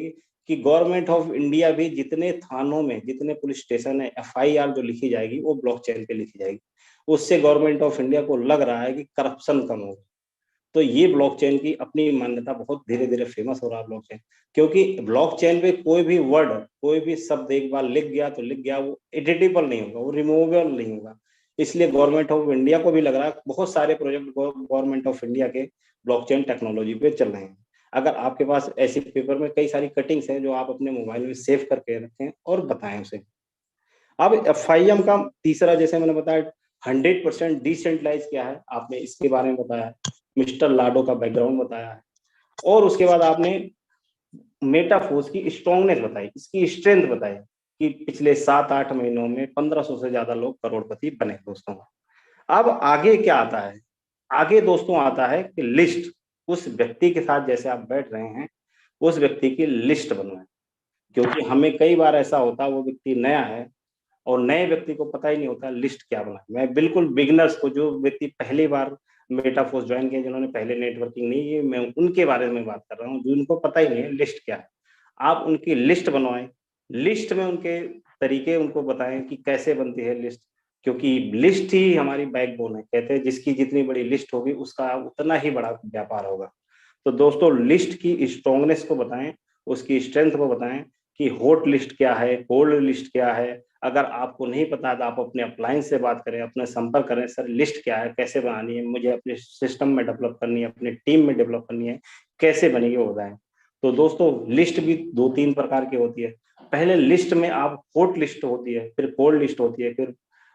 Speaker 2: कि गवर्नमेंट ऑफ इंडिया भी जितने थानों में, जितने पुलिस स्टेशन है, एफआईआर जो लिखी जाएगी वो ब्लॉकचेन पे लिखी जाएगी। उससे गवर्नमेंट ऑफ इंडिया को लग रहा है कि करप्शन कम होगा। तो ये ब्लॉकचेन की अपनी मान्यता, बहुत धीरे धीरे फेमस हो रहा है ब्लॉकचेन, क्योंकि ब्लॉकचेन पे कोई भी वर्ड, कोई भी शब्द एक बार लिख गया तो लिख गया, वो एडिटेबल नहीं होगा, वो रिमूवेबल नहीं होगा। इसलिए गवर्नमेंट ऑफ इंडिया को भी लग रहा है, बहुत सारे प्रोजेक्ट गवर्नमेंट ऑफ इंडिया के ब्लॉकचेन टेक्नोलॉजी पे चल रहे हैं। अगर आपके पास ऐसे पेपर में कई सारी कटिंग्स हैं जो आप अपने मोबाइल में सेव करके रखें और बताएं उसे। अब एफआईएम का तीसरा, जैसे मैंने बताया 100% डिसेंट्रलाइज क्या है, आपने इसके बारे में बताया, मिस्टर लाडो का बैकग्राउंड बताया है, और उसके बाद आपने मेटाफोर्स की स्ट्रॉन्गनेस बताई, इसकी स्ट्रेंथ बताई कि पिछले 7-8 महीनों में 1500 से ज्यादा लोग करोड़पति बने दोस्तों। अब आगे क्या आता है? आगे दोस्तों आता है कि लिस्ट, उस व्यक्ति के साथ जैसे आप बैठ रहे हैं उस व्यक्ति की लिस्ट बनवाएं, क्योंकि हमें कई बार ऐसा होता है वो व्यक्ति नया है और नए व्यक्ति को पता ही नहीं होता लिस्ट क्या बनाए। मैं बिल्कुल बिगिनर्स को, जो व्यक्ति पहली बार मेटाफोर्स ज्वाइन किए, जिन्होंने पहले नेटवर्किंग नहीं की, मैं उनके बारे में बात कर रहा हूँ, जिनको पता ही नहीं है लिस्ट क्या है। आप उनकी लिस्ट बनवाएं, लिस्ट में उनके तरीके उनको बताएं कि कैसे बनती है लिस्ट, क्योंकि लिस्ट ही हमारी बैकबोन है। कहते हैं जिसकी जितनी बड़ी लिस्ट होगी उसका उतना ही बड़ा व्यापार होगा। तो दोस्तों लिस्ट की स्ट्रॉन्गनेस को बताएं, उसकी स्ट्रेंथ को बताएं कि हॉट लिस्ट क्या है, कोल्ड लिस्ट क्या है। अगर आपको नहीं पता है तो आप अपने अप्लायंस से बात करें, अपने संपर्क करें, सर लिस्ट क्या है, कैसे बनानी है, मुझे अपने सिस्टम में डेवलप करनी है, अपने टीम में डेवलप करनी है, कैसे बनेगी वो बताएं। तो दोस्तों लिस्ट भी 2-3 प्रकार की होती है। पहले लिस्ट में आप हॉट लिस्ट होती है, फिर कोल्ड लिस्ट होती है, फिर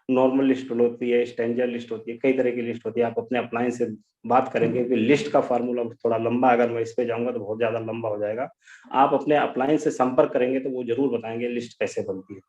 Speaker 2: नॉर्मल लिस्ट होती है, स्टैंडर्ड लिस्ट होती है, कई तरह की लिस्ट होती है। आप अपने अप्लायंस से बात करेंगे कि लिस्ट का फार्मूला थोड़ा लंबा, अगर मैं इस पे जाऊंगा तो बहुत ज्यादा लंबा हो जाएगा। आप अपने अप्लायंस से संपर्क करेंगे तो वो जरूर बताएंगे लिस्ट कैसे बनती है।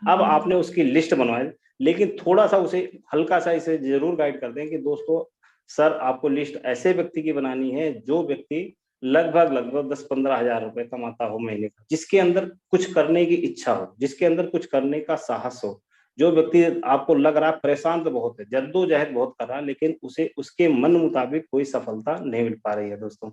Speaker 2: अब आपने उसकी लिस्ट बनवाई, लेकिन थोड़ा सा उसे हल्का सा इसे जरूर गाइड कर दें कि दोस्तों सर आपको लिस्ट ऐसे व्यक्ति की बनानी है जो व्यक्ति लगभग लगभग 10-15 हजार रुपए कमाता हो महीने का, जिसके अंदर कुछ करने की इच्छा हो, जिसके अंदर कुछ करने का साहस हो। जो व्यक्ति आपको लग रहा है परेशान तो बहुत है, जद्दोजहद बहुत कर रहा है, लेकिन उसे उसके मन मुताबिक कोई सफलता नहीं मिल पा रही है दोस्तों।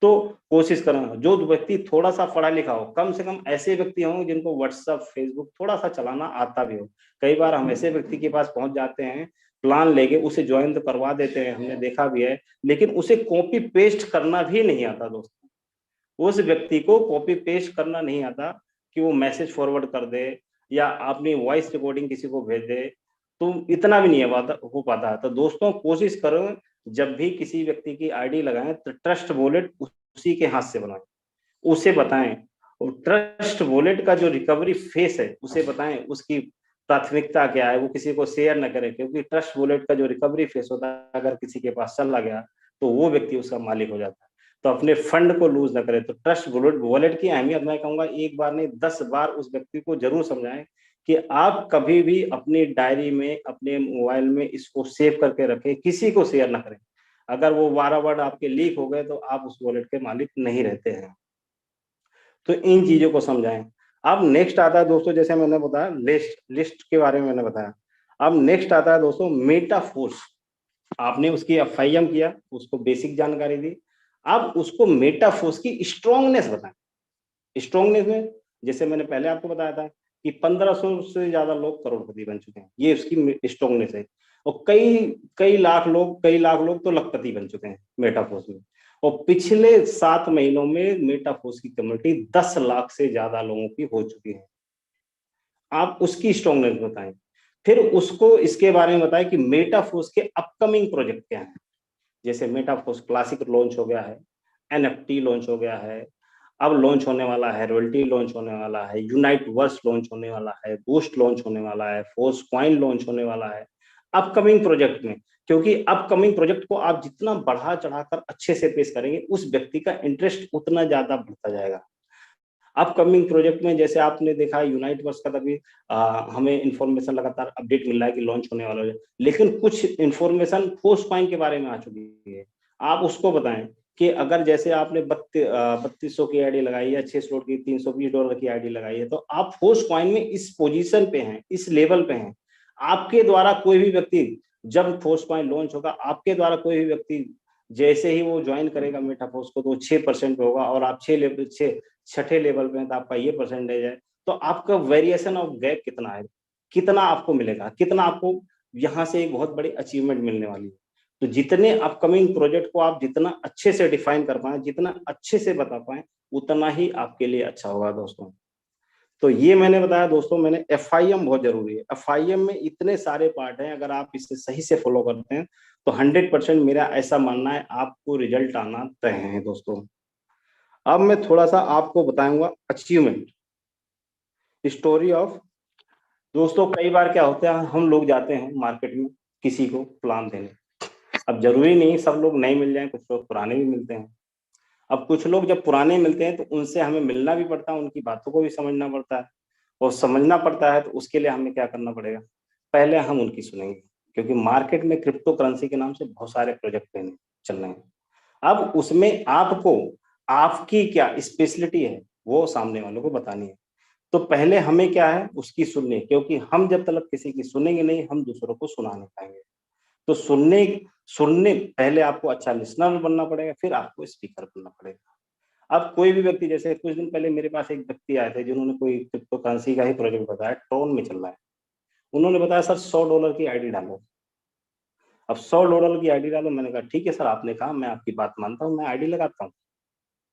Speaker 2: तो कोशिश करना, जो व्यक्ति थोड़ा सा पढ़ा लिखा हो, कम से कम ऐसे व्यक्ति हों जिनको व्हाट्सएप, फेसबुक थोड़ा सा चलाना आता भी हो। कई बार हम ऐसे व्यक्ति के पास पहुंच जाते हैं, प्लान लेके उसे ज्वाइन तो करवा देते हैं, हमने देखा भी है, लेकिन उसे कॉपी पेस्ट करना भी नहीं आता दोस्तों। उस व्यक्ति को कॉपी पेस्ट करना नहीं आता कि वो मैसेज फॉरवर्ड कर दे या अपनी वॉइस रिकॉर्डिंग किसी को भेज दे, तो इतना भी नहीं हो पाता। तो दोस्तों कोशिश करो, जब भी किसी व्यक्ति की आईडी लगाएं तो ट्रस्ट वॉलेट उसी के हाथ से बनाएं, उसे बताएं। और ट्रस्ट वॉलेट का जो रिकवरी फेस है उसे बताएं, उसकी प्राथमिकता क्या है, वो किसी को शेयर न करे, क्योंकि ट्रस्ट वॉलेट का जो रिकवरी फेस होता है, अगर किसी के पास चला गया तो वो व्यक्ति उसका मालिक हो जाता है। तो अपने फंड को लूज न करे। तो ट्रस्ट वॉलेट की अहमियत मैं कहूंगा एक बार नहीं 10 बार उस व्यक्ति को जरूर समझाएं कि आप कभी भी अपनी डायरी में, अपने मोबाइल में इसको सेव करके रखें, किसी को शेयर ना करें। अगर वो 12 वर्ड आपके लीक हो गए तो आप उस वॉलेट के मालिक नहीं रहते हैं। तो इन चीजों को समझाएं। अब नेक्स्ट आता है दोस्तों, जैसे मैंने बताया लिस्ट के बारे में मैंने बताया। अब नेक्स्ट आता है दोस्तों मेटाफोर्स। आपने उसकी एफआईएम किया, उसको बेसिक जानकारी दी। अब उसको मेटाफोर्स की स्ट्रॉन्गनेस बताएं। स्ट्रॉन्गनेस में जैसे मैंने पहले आपको बताया था कि 1500 से ज्यादा लोग करोड़पति बन चुके हैं, ये उसकी स्ट्रॉन्गनेस है। और कई कई लाख लोग तो लखपति बन चुके हैं मेटाफोर्स में। और पिछले 7 महीनों में मेटाफोर्स की कम्युनिटी 10 लाख से ज्यादा लोगों की हो चुकी है। आप उसकी स्ट्रॉन्गनेस बताएं। फिर उसको इसके बारे में बताएं कि मेटाफोर्स के अपकमिंग प्रोजेक्ट क्या है। जैसे मेटाफोर्स क्लासिक लॉन्च हो गया है, एनएफटी लॉन्च हो गया है, अब लॉन्च होने वाला है रॉयल्टी लॉन्च होने वाला है, यूनाइट वर्स लॉन्च होने वाला है, बूस्ट लॉन्च होने वाला है, फोर्स कॉइन लॉन्च होने वाला है अपकमिंग प्रोजेक्ट में। क्योंकि अपकमिंग प्रोजेक्ट को आप जितना बढ़ा चढ़ाकर अच्छे से पेश करेंगे, उस व्यक्ति का इंटरेस्ट उतना ज्यादा बढ़ता जाएगा। अपकमिंग प्रोजेक्ट में जैसे आपने देखा यूनाइट वर्स का तभी हमें इंफॉर्मेशन लगातार अपडेट मिल रहा है कि लॉन्च होने वाला है, लेकिन कुछ इंफॉर्मेशन फोर्स कॉइन के बारे में आ चुकी है। आप उसको बताएं कि अगर जैसे आपने 3200 की आईडी लगाई है, 6 स्लॉट की $320 की आईडी लगाई है, तो आप फोर्स कॉइन में इस पोजीशन पे हैं, इस लेवल पे हैं। आपके द्वारा कोई भी व्यक्ति, जब फोर्स कॉइन लॉन्च होगा, आपके द्वारा कोई भी व्यक्ति जैसे ही वो ज्वाइन करेगा मेटाफोर्स को, तो 6% पे होगा, और आप 6 लेवल पे हैं तो आपका ये परसेंटेज है। तो आपका वेरिएशन ऑफ गैप कितना है, कितना आपको मिलेगा, कितना आपको यहाँ से एक बहुत बड़ी अचीवमेंट मिलने वाली है। तो जितने अपकमिंग प्रोजेक्ट को आप जितना अच्छे से डिफाइन कर पाए, जितना अच्छे से बता पाए, उतना ही आपके लिए अच्छा होगा दोस्तों। तो ये मैंने बताया दोस्तों, मैंने एफआईएम बहुत जरूरी है। एफआईएम में इतने सारे पार्ट हैं, अगर आप इसे सही से फॉलो करते हैं तो 100% मेरा ऐसा मानना है आपको रिजल्ट आना तय है दोस्तों। अब मैं थोड़ा सा आपको बताऊंगा अचीवमेंट स्टोरी ऑफ। दोस्तों कई बार क्या होता है, हम लोग जाते हैं मार्केट में किसी को प्लान देने। अब जरूरी नहीं सब लोग नए मिल जाएं, कुछ लोग पुराने भी मिलते हैं। अब कुछ लोग जब पुराने मिलते हैं तो उनसे हमें मिलना भी पड़ता है, उनकी बातों को भी समझना पड़ता है। और समझना पड़ता है तो उसके लिए हमें क्या करना पड़ेगा, पहले हम उनकी सुनेंगे। क्योंकि मार्केट में क्रिप्टो करेंसी के नाम से बहुत सारे प्रोजेक्ट चल रहे हैं। अब उसमें आपको आपकी क्या स्पेशलिटी है वो सामने वालों को बतानी है। तो पहले हमें क्या है उसकी सुननी, क्योंकि हम जब तक किसी की सुनेंगे नहीं, हम दूसरों को सुना नहीं पाएंगे। तो सुनने सुनने पहले आपको अच्छा लिसनर बनना पड़ेगा, फिर आपको स्पीकर बनना पड़ेगा। अब कोई भी व्यक्ति, जैसे कुछ दिन पहले मेरे पास एक व्यक्ति आए थे जिन्होंने कोई क्रिप्टो करेंसी का ही प्रोजेक्ट बताया, ट्रोन में चल रहा है। उन्होंने बताया सर $100 की आईडी डालो। अब $100 की आईडी डालो। मैंने कहा ठीक है सर, आपने कहा, मैं आपकी बात मानता हूँ, मैं आईडी लगाता हूँ,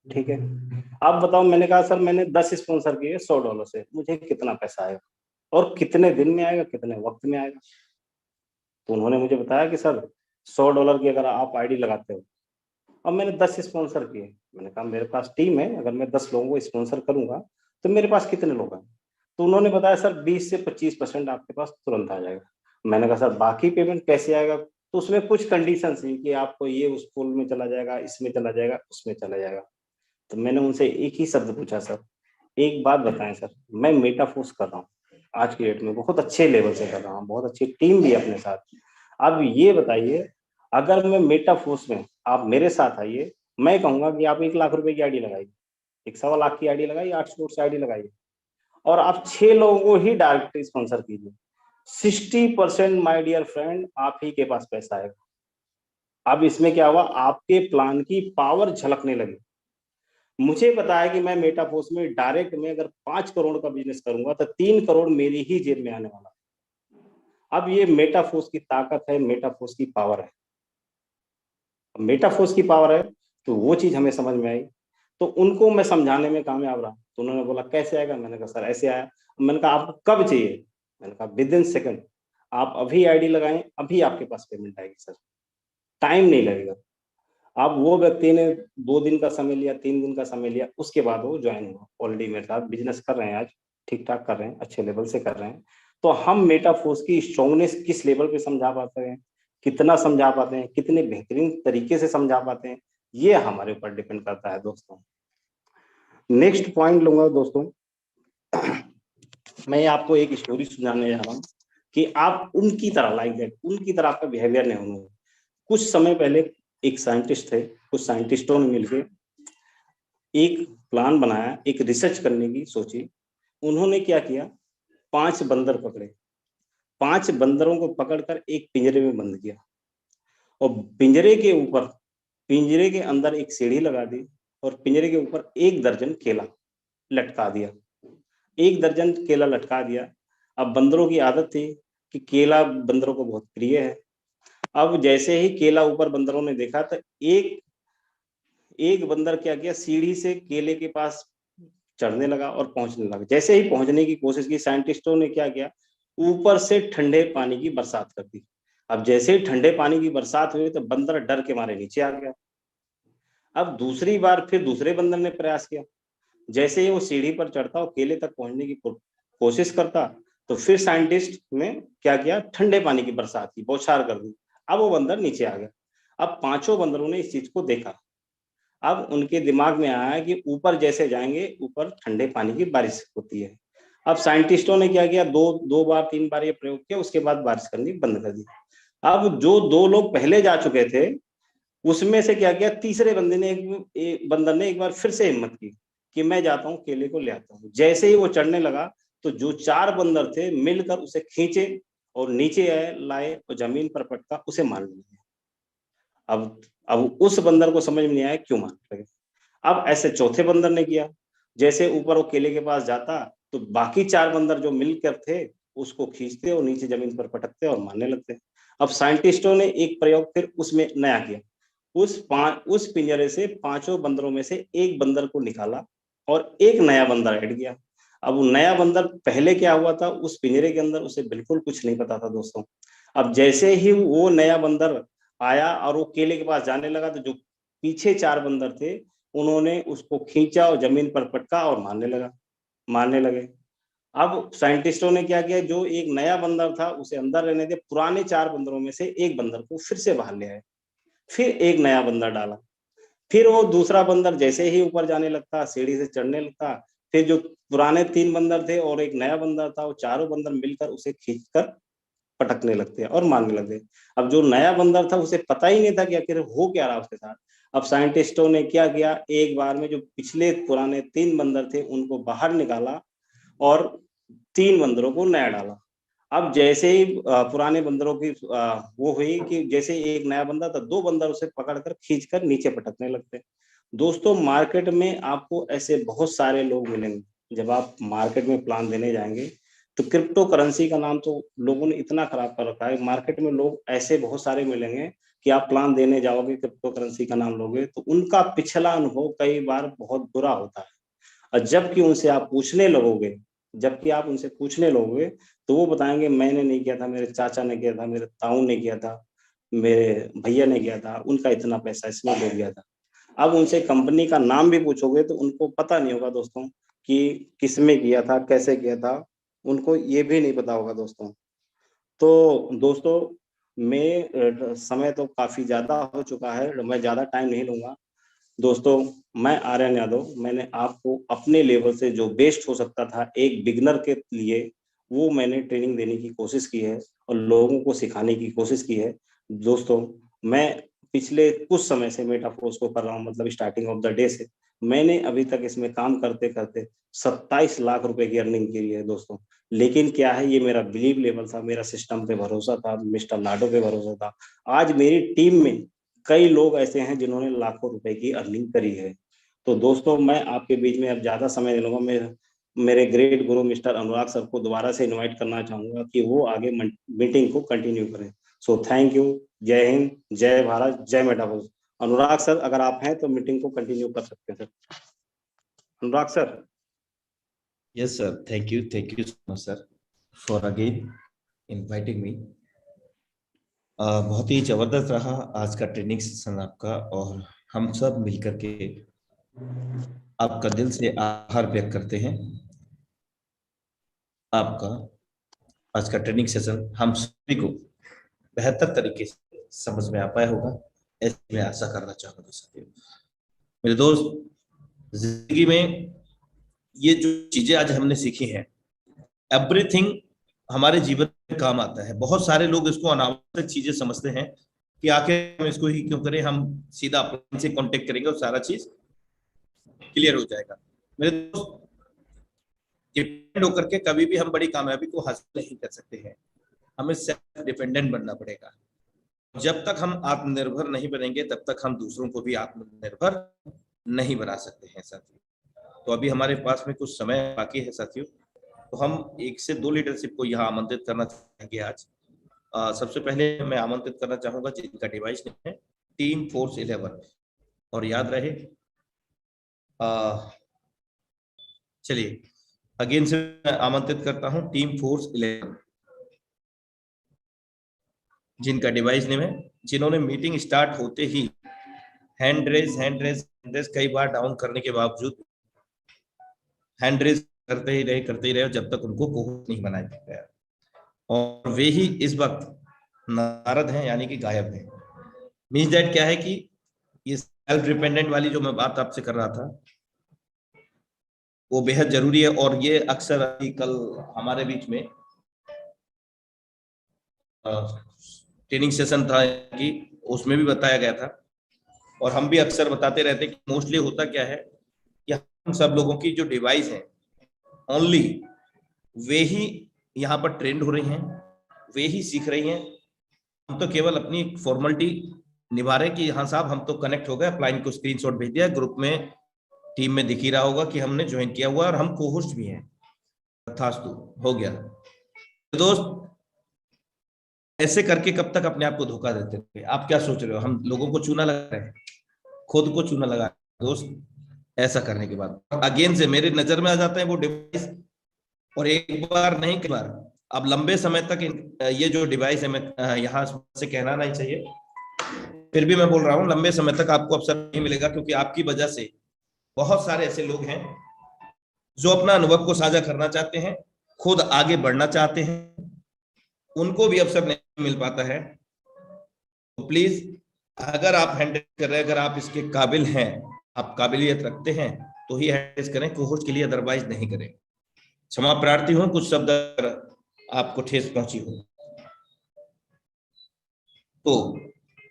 Speaker 2: ठीक है। अब बताओ, मैंने कहा सर मैंने 10 स्पॉन्सर किए $100 से, मुझे कितना पैसा आएगा और कितने दिन में आएगा, कितने वक्त में आएगा। तो उन्होंने मुझे बताया कि सर $100 की अगर आप आईडी लगाते हो, अब मैंने 10 स्पॉन्सर किए। मैंने कहा मेरे पास टीम है, अगर मैं 10 लोगों को स्पॉन्सर करूंगा तो मेरे पास कितने लोग हैं। तो उन्होंने बताया सर 20 से 25% आपके पास तुरंत आ जाएगा। मैंने कहा सर बाकी पेमेंट कैसे आएगा। तो उसमें कुछ कंडीशन है कि आपको ये उस पूल में चला जाएगा, इसमें चला जाएगा, उसमें चला जाएगा। तो मैंने उनसे एक ही शब्द पूछा, सर एक बात बताएं सर, मैं मेटाफोर्स कर रहा हूँ आज की डेट में, बहुत अच्छे लेवल से कर रहा हूँ, बहुत अच्छी टीम भी है अपने साथ। अब ये बताइए, अगर मैं मेटाफोर्स में, आप मेरे साथ आइए, मैं कहूंगा कि आप 1 लाख रुपए की आईडी लगाइए, 1.25 लाख की आईडी लगाइए, 800 करोड़ से आईडी लगाइए, और आप 6 लोगों को ही डायरेक्ट स्पॉन्सर कीजिए। 60% माय डियर फ्रेंड आप ही के पास पैसा आएगा। अब इसमें क्या हुआ, आपके प्लान की पावर झलकने लगी। मुझे पता है कि मैं मेटाफोर्स में डायरेक्ट में अगर 5 करोड़ का बिजनेस करूंगा तो 3 करोड़ मेरी ही जेब में आने वाला है। अब ये मेटाफोर्स की ताकत है, मेटाफोर्स की पावर है। मेटाफोर्स की पावर है, तो वो चीज हमें समझ में आई, तो उनको मैं समझाने में कामयाब रहा। तो उन्होंने बोला कैसे आएगा, मैंने कहा सर ऐसे आया। मैंने कहा आपको कब चाहिए, मैंने कहा विद इन सेकंड, आप अभी आईडी लगाएं, अभी आपके पास पेमेंट आएगी सर, टाइम नहीं लगेगा। अब वो व्यक्ति ने 2 दिन का समय लिया, 3 दिन का समय लिया, उसके बाद वो ज्वाइन हुआ। ऑलरेडी मेरे साथ बिजनेस कर रहे हैं, आज ठीक ठाक कर रहे हैं, अच्छे लेवल से कर रहे हैं। तो हम मेटाफोर्स की स्ट्रांगनेस किस लेवल पे समझा पाते हैं, कितना समझा पाते हैं, कितने बेहतरीन तरीके से समझा पाते हैं, ये हमारे ऊपर डिपेंड करता है दोस्तों। नेक्स्ट पॉइंट लूंगा दोस्तों, मैं आपको एक स्टोरी सुनाने जा रहा हूँ कि आप उनकी तरह लाइक दैट, उनकी तरह आपका बिहेवियर नहीं होगा। कुछ समय पहले एक साइंटिस्ट थे, कुछ साइंटिस्टों ने मिलकर एक प्लान बनाया, एक रिसर्च करने की सोची। उन्होंने क्या किया, 5 बंदर पकड़े, 5 बंदरों को पकड़कर एक पिंजरे में बंद किया, और पिंजरे के अंदर एक सीढ़ी लगा दी, और पिंजरे के ऊपर 1 दर्जन केला लटका दिया, 1 दर्जन केला लटका दिया। अब बंदरों की आदत थी कि केला बंदरों को बहुत प्रिय है। अब जैसे ही केला ऊपर बंदरों ने देखा तो एक एक बंदर क्या किया, सीढ़ी से केले के पास चढ़ने लगा और पहुंचने लगा। जैसे ही पहुंचने की कोशिश की, साइंटिस्टों ने क्या किया, ऊपर से ठंडे पानी की बरसात कर दी। अब जैसे ही ठंडे पानी की बरसात हुई तो बंदर डर के मारे नीचे आ गया। अब दूसरी बार फिर दूसरे बंदर ने प्रयास किया, जैसे ही वो सीढ़ी पर चढ़ता और केले तक पहुंचने की कोशिश करता, तो फिर साइंटिस्ट ने क्या किया, ठंडे पानी की बरसात की, बौछार कर दी। अब वो बंदर नीचे आ गया। अब पांचों बंदरों ने इस चीज को देखा। अब उनके दिमाग में आया कि ऊपर जैसे जाएंगे, ऊपर ठंडे पानी की बारिश होती है। अब साइंटिस्टों ने क्या किया, दो बार 3 बार ये प्रयोग किया, उसके बाद बारिश करनी बंद कर दी। अब जो 2 लोग पहले जा चुके थे, उसमें से क्या किया, तीसरे बंदर ने एक बार फिर से हिम्मत की कि मैं जाता हूँ, केले को ले आता हूँ। जैसे ही वो चढ़ने लगा तो जो 4 बंदर थे मिलकर उसे खींचे और नीचे आए, लाए और जमीन पर पटका, उसे मारने लगे। अब उस बंदर को समझ में नहीं आया क्यों मारने लगे। अब ऐसे चौथे बंदर ने किया, जैसे ऊपर वो केले के पास जाता तो बाकी 4 बंदर जो मिलकर थे उसको खींचते और नीचे जमीन पर पटकते और मारने लगते। अब साइंटिस्टों ने एक प्रयोग फिर उसमें नया किया, उस पिंजरे से पांचों बंदरों में से एक बंदर को निकाला और एक नया बंदर ऐड किया। अब वो नया बंदर, पहले क्या हुआ था उस पिंजरे के अंदर, उसे बिल्कुल कुछ नहीं पता था दोस्तों। अब जैसे ही वो नया बंदर आया और वो केले के पास जाने लगा, तो जो पीछे 4 बंदर थे उन्होंने उसको खींचा और जमीन पर पटका और मारने लगे। अब साइंटिस्टों ने क्या किया, जो एक नया बंदर था उसे अंदर रहने दे, पुराने 4 बंदरों में से एक बंदर को फिर से बाहर ले आए, फिर एक नया बंदर डाला। फिर वो दूसरा बंदर जैसे ही ऊपर जाने लगता, सीढ़ी से चढ़ने लगता, फिर जो पुराने 3 बंदर थे और एक नया बंदर था, वो चारों बंदर मिलकर उसे खींचकर पटकने लगते हैं और मारने लगते। अब जो नया बंदर था उसे पता ही नहीं था कि आखिर हो क्या रहा उसके साथ। अब साइंटिस्टों ने क्या किया, एक बार में जो पिछले पुराने 3 बंदर थे उनको बाहर निकाला और 3 बंदरों को नया डाला। अब जैसे ही पुराने बंदरों की वो हुई कि जैसे एक नया बंदा था, 2 बंदर उसे पकड़कर खींचकर नीचे पटकने लगते। दोस्तों मार्केट में आपको ऐसे बहुत सारे लोग मिलेंगे। जब आप मार्केट में प्लान देने जाएंगे तो क्रिप्टो करेंसी का नाम तो लोगों ने इतना खराब कर रखा है, मार्केट में लोग ऐसे बहुत सारे मिलेंगे कि आप प्लान देने जाओगे, क्रिप्टो करेंसी का नाम लोगे तो उनका पिछला अनुभव कई बार बहुत बुरा होता है। और जबकि आप उनसे पूछने लगोगे तो वो बताएंगे मैंने नहीं किया था, मेरे चाचा ने किया था, मेरे ताऊ ने किया था, मेरे भैया ने किया था, उनका इतना पैसा इसमें डूब गया था। अब उनसे कंपनी का नाम भी पूछोगे तो उनको पता नहीं होगा दोस्तों कि किसमें किया था, कैसे किया था, उनको ये भी नहीं पता होगा दोस्तों। तो दोस्तों समय तो काफी ज्यादा हो चुका है, मैं ज्यादा टाइम नहीं लूंगा। दोस्तों मैं आर्यन यादव, मैंने आपको अपने लेवल से जो बेस्ट हो सकता था एक बिगनर के लिए, वो मैंने ट्रेनिंग देने की कोशिश की है और लोगों को सिखाने की कोशिश की है। दोस्तों मैं पिछले कुछ समय से मेटाफोर्स को कर रहा हूँ, मतलब स्टार्टिंग ऑफ द डे से। मैंने अभी तक इसमें काम करते करते 27 लाख रुपए की अर्निंग की है दोस्तों। लेकिन क्या है, ये मेरा बिलीव लेवल था, मेरा सिस्टम पे भरोसा था, मिस्टर लाडो पे भरोसा था। आज मेरी टीम में कई लोग ऐसे हैं जिन्होंने लाखों रुपए की अर्निंग करी है। तो दोस्तों, मैं आपके बीच में अब ज्यादा समय नहीं लूंगा। मैं मेरे ग्रेट गुरु मिस्टर अनुराग सर को दोबारा से इनवाइट करना चाहूंगा कि वो आगे मीटिंग को कंटिन्यू करें। So thank you. जय हिंद, जय भारत, जय मेटावर्स। अनुराग सर, अगर आप हैं तो मीटिंग को कंटिन्यू कर सकते हैं sir. Anurag sir.
Speaker 1: Yes sir, thank you so much sir for again inviting me. बहुत ही जबरदस्त रहा आज का ट्रेनिंग सेशन आपका, और हम सब मिलकर के आपका दिल से आभार व्यक्त करते हैं। आपका आज का ट्रेनिंग सेशन हम सभी को बेहतर तरीके से समझ में आ पाया होगा, ऐसी मैं आशा करना चाहूंगा साथियों। मेरे दोस्त, जिंदगी में ये जो चीजें आज हमने सीखी हैं, एवरीथिंग हमारे जीवन में काम आता है। बहुत सारे लोग इसको अनावश्यक चीजें समझते हैं कि आखिर हम इसको ही क्यों करें, हम सीधा अपने से कांटेक्ट करेंगे और सारा चीज क्लियर हो जाएगा। मेरे दोस्त, डिपेंड होकर के कभी भी हम बड़ी कामयाबी को हासिल नहीं कर सकते हैं। हमें सेल्फ डिपेंडेंट बनना पड़ेगा। जब तक हम आत्मनिर्भर नहीं बनेंगे तब तक हम दूसरों को भी आत्मनिर्भर नहीं बना सकते हैं साथियों। तो अभी हमारे पास में कुछ समय बाकी है साथियों, तो हम 1 से 2 लीडरशिप को यहाँ आमंत्रित करना चाहेंगे आज। सबसे पहले मैं आमंत्रित करना चाहूंगा जिनका डिवाइस है टीम फोर्स 11, और याद रहे चलिए अगेन से आमंत्रित करता हूं टीम फोर्स 11 जिनका डिवाइस नेम है, जिन्होंने मीटिंग स्टार्ट होते ही हैंड रेज कई बार डाउन करने के बावजूद हैंड रेज करते ही रहे जब तक उनको कोहोस्ट नहीं बनाया गया। और वे ही इस वक्त नारद हैं, यानी कि गायब हैं। मीन्स दैट क्या है कि ये सेल्फ डिपेंडेंट वाली जो मैं बात आपसे कर रहा था वो बेहद जरूरी है। और ये अक्सर कल हमारे बीच में ट्रेनिंग सेशन था कि उसमें भी बताया गया था, और हम भी अक्सर बताते रहते कि मोस्टली होता क्या है कि हम सब लोगों की जो डिवाइस है ओनली वे ही यहाँ पर ट्रेंड हो रही हैं, वे ही सीख रही हैं। हम तो केवल अपनी फॉर्मेलिटी निभा रहे कि हाँ साहब हम तो कनेक्ट हो गए, अपलाइन को स्क्रीनशॉट भेज दिया, ग्रुप में टीम में दिख ही रहा होगा कि हमने ज्वाइन किया हुआ और हम को-होस्ट भी हैं, तथास्तु हो गया। दोस्त, ऐसे करके कब तक अपने आप को धोखा देते थे? आप क्या सोच रहे हो, हम लोगों को चूना लगा रहे हैं? खुद को चूना लगा दोस्त। ऐसा करने के बाद अगेन से मेरे नजर में आ जाता है वो डिवाइस, और एक बार नहीं कई बार। अब लंबे समय तक ये जो डिवाइस है, मैं यहाँ से कहना नहीं चाहिए, फिर भी मैं बोल रहा हूँ, लंबे समय तक आपको अवसर नहीं मिलेगा, क्योंकि आपकी वजह से बहुत सारे ऐसे लोग हैं जो अपना अनुभव को साझा करना चाहते हैं, खुद आगे बढ़ना चाहते हैं, उनको भी अवसर नहीं मिल पाता है। तो प्लीज, अगर आप हैंडल कर रहे हैं, अगर आप इसके काबिल हैं, आप काबिलियत रखते हैं, तो ही हैंडल करें, को-होस्ट के लिए, अदरवाइज नहीं करें। क्षमा प्रार्थी हूं कुछ शब्द आपको ठेस पहुंची हो। तो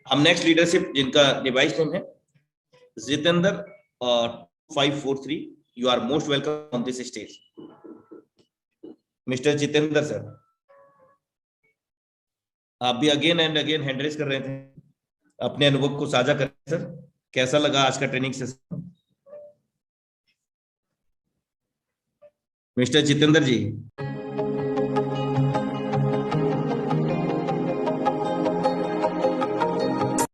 Speaker 1: हम नेक्स्ट लीडरशिप जिनका डिवाइस नेम है Jitendra 543, you are most welcome on this stage. Mister Jitendra sir, आप भी again and again hand raise कर रहे थे, अपने अनुभव को साझा करें सर। कैसा लगा आज का ट्रेनिंग सेशन? मिस्टर जितेंद्र जी।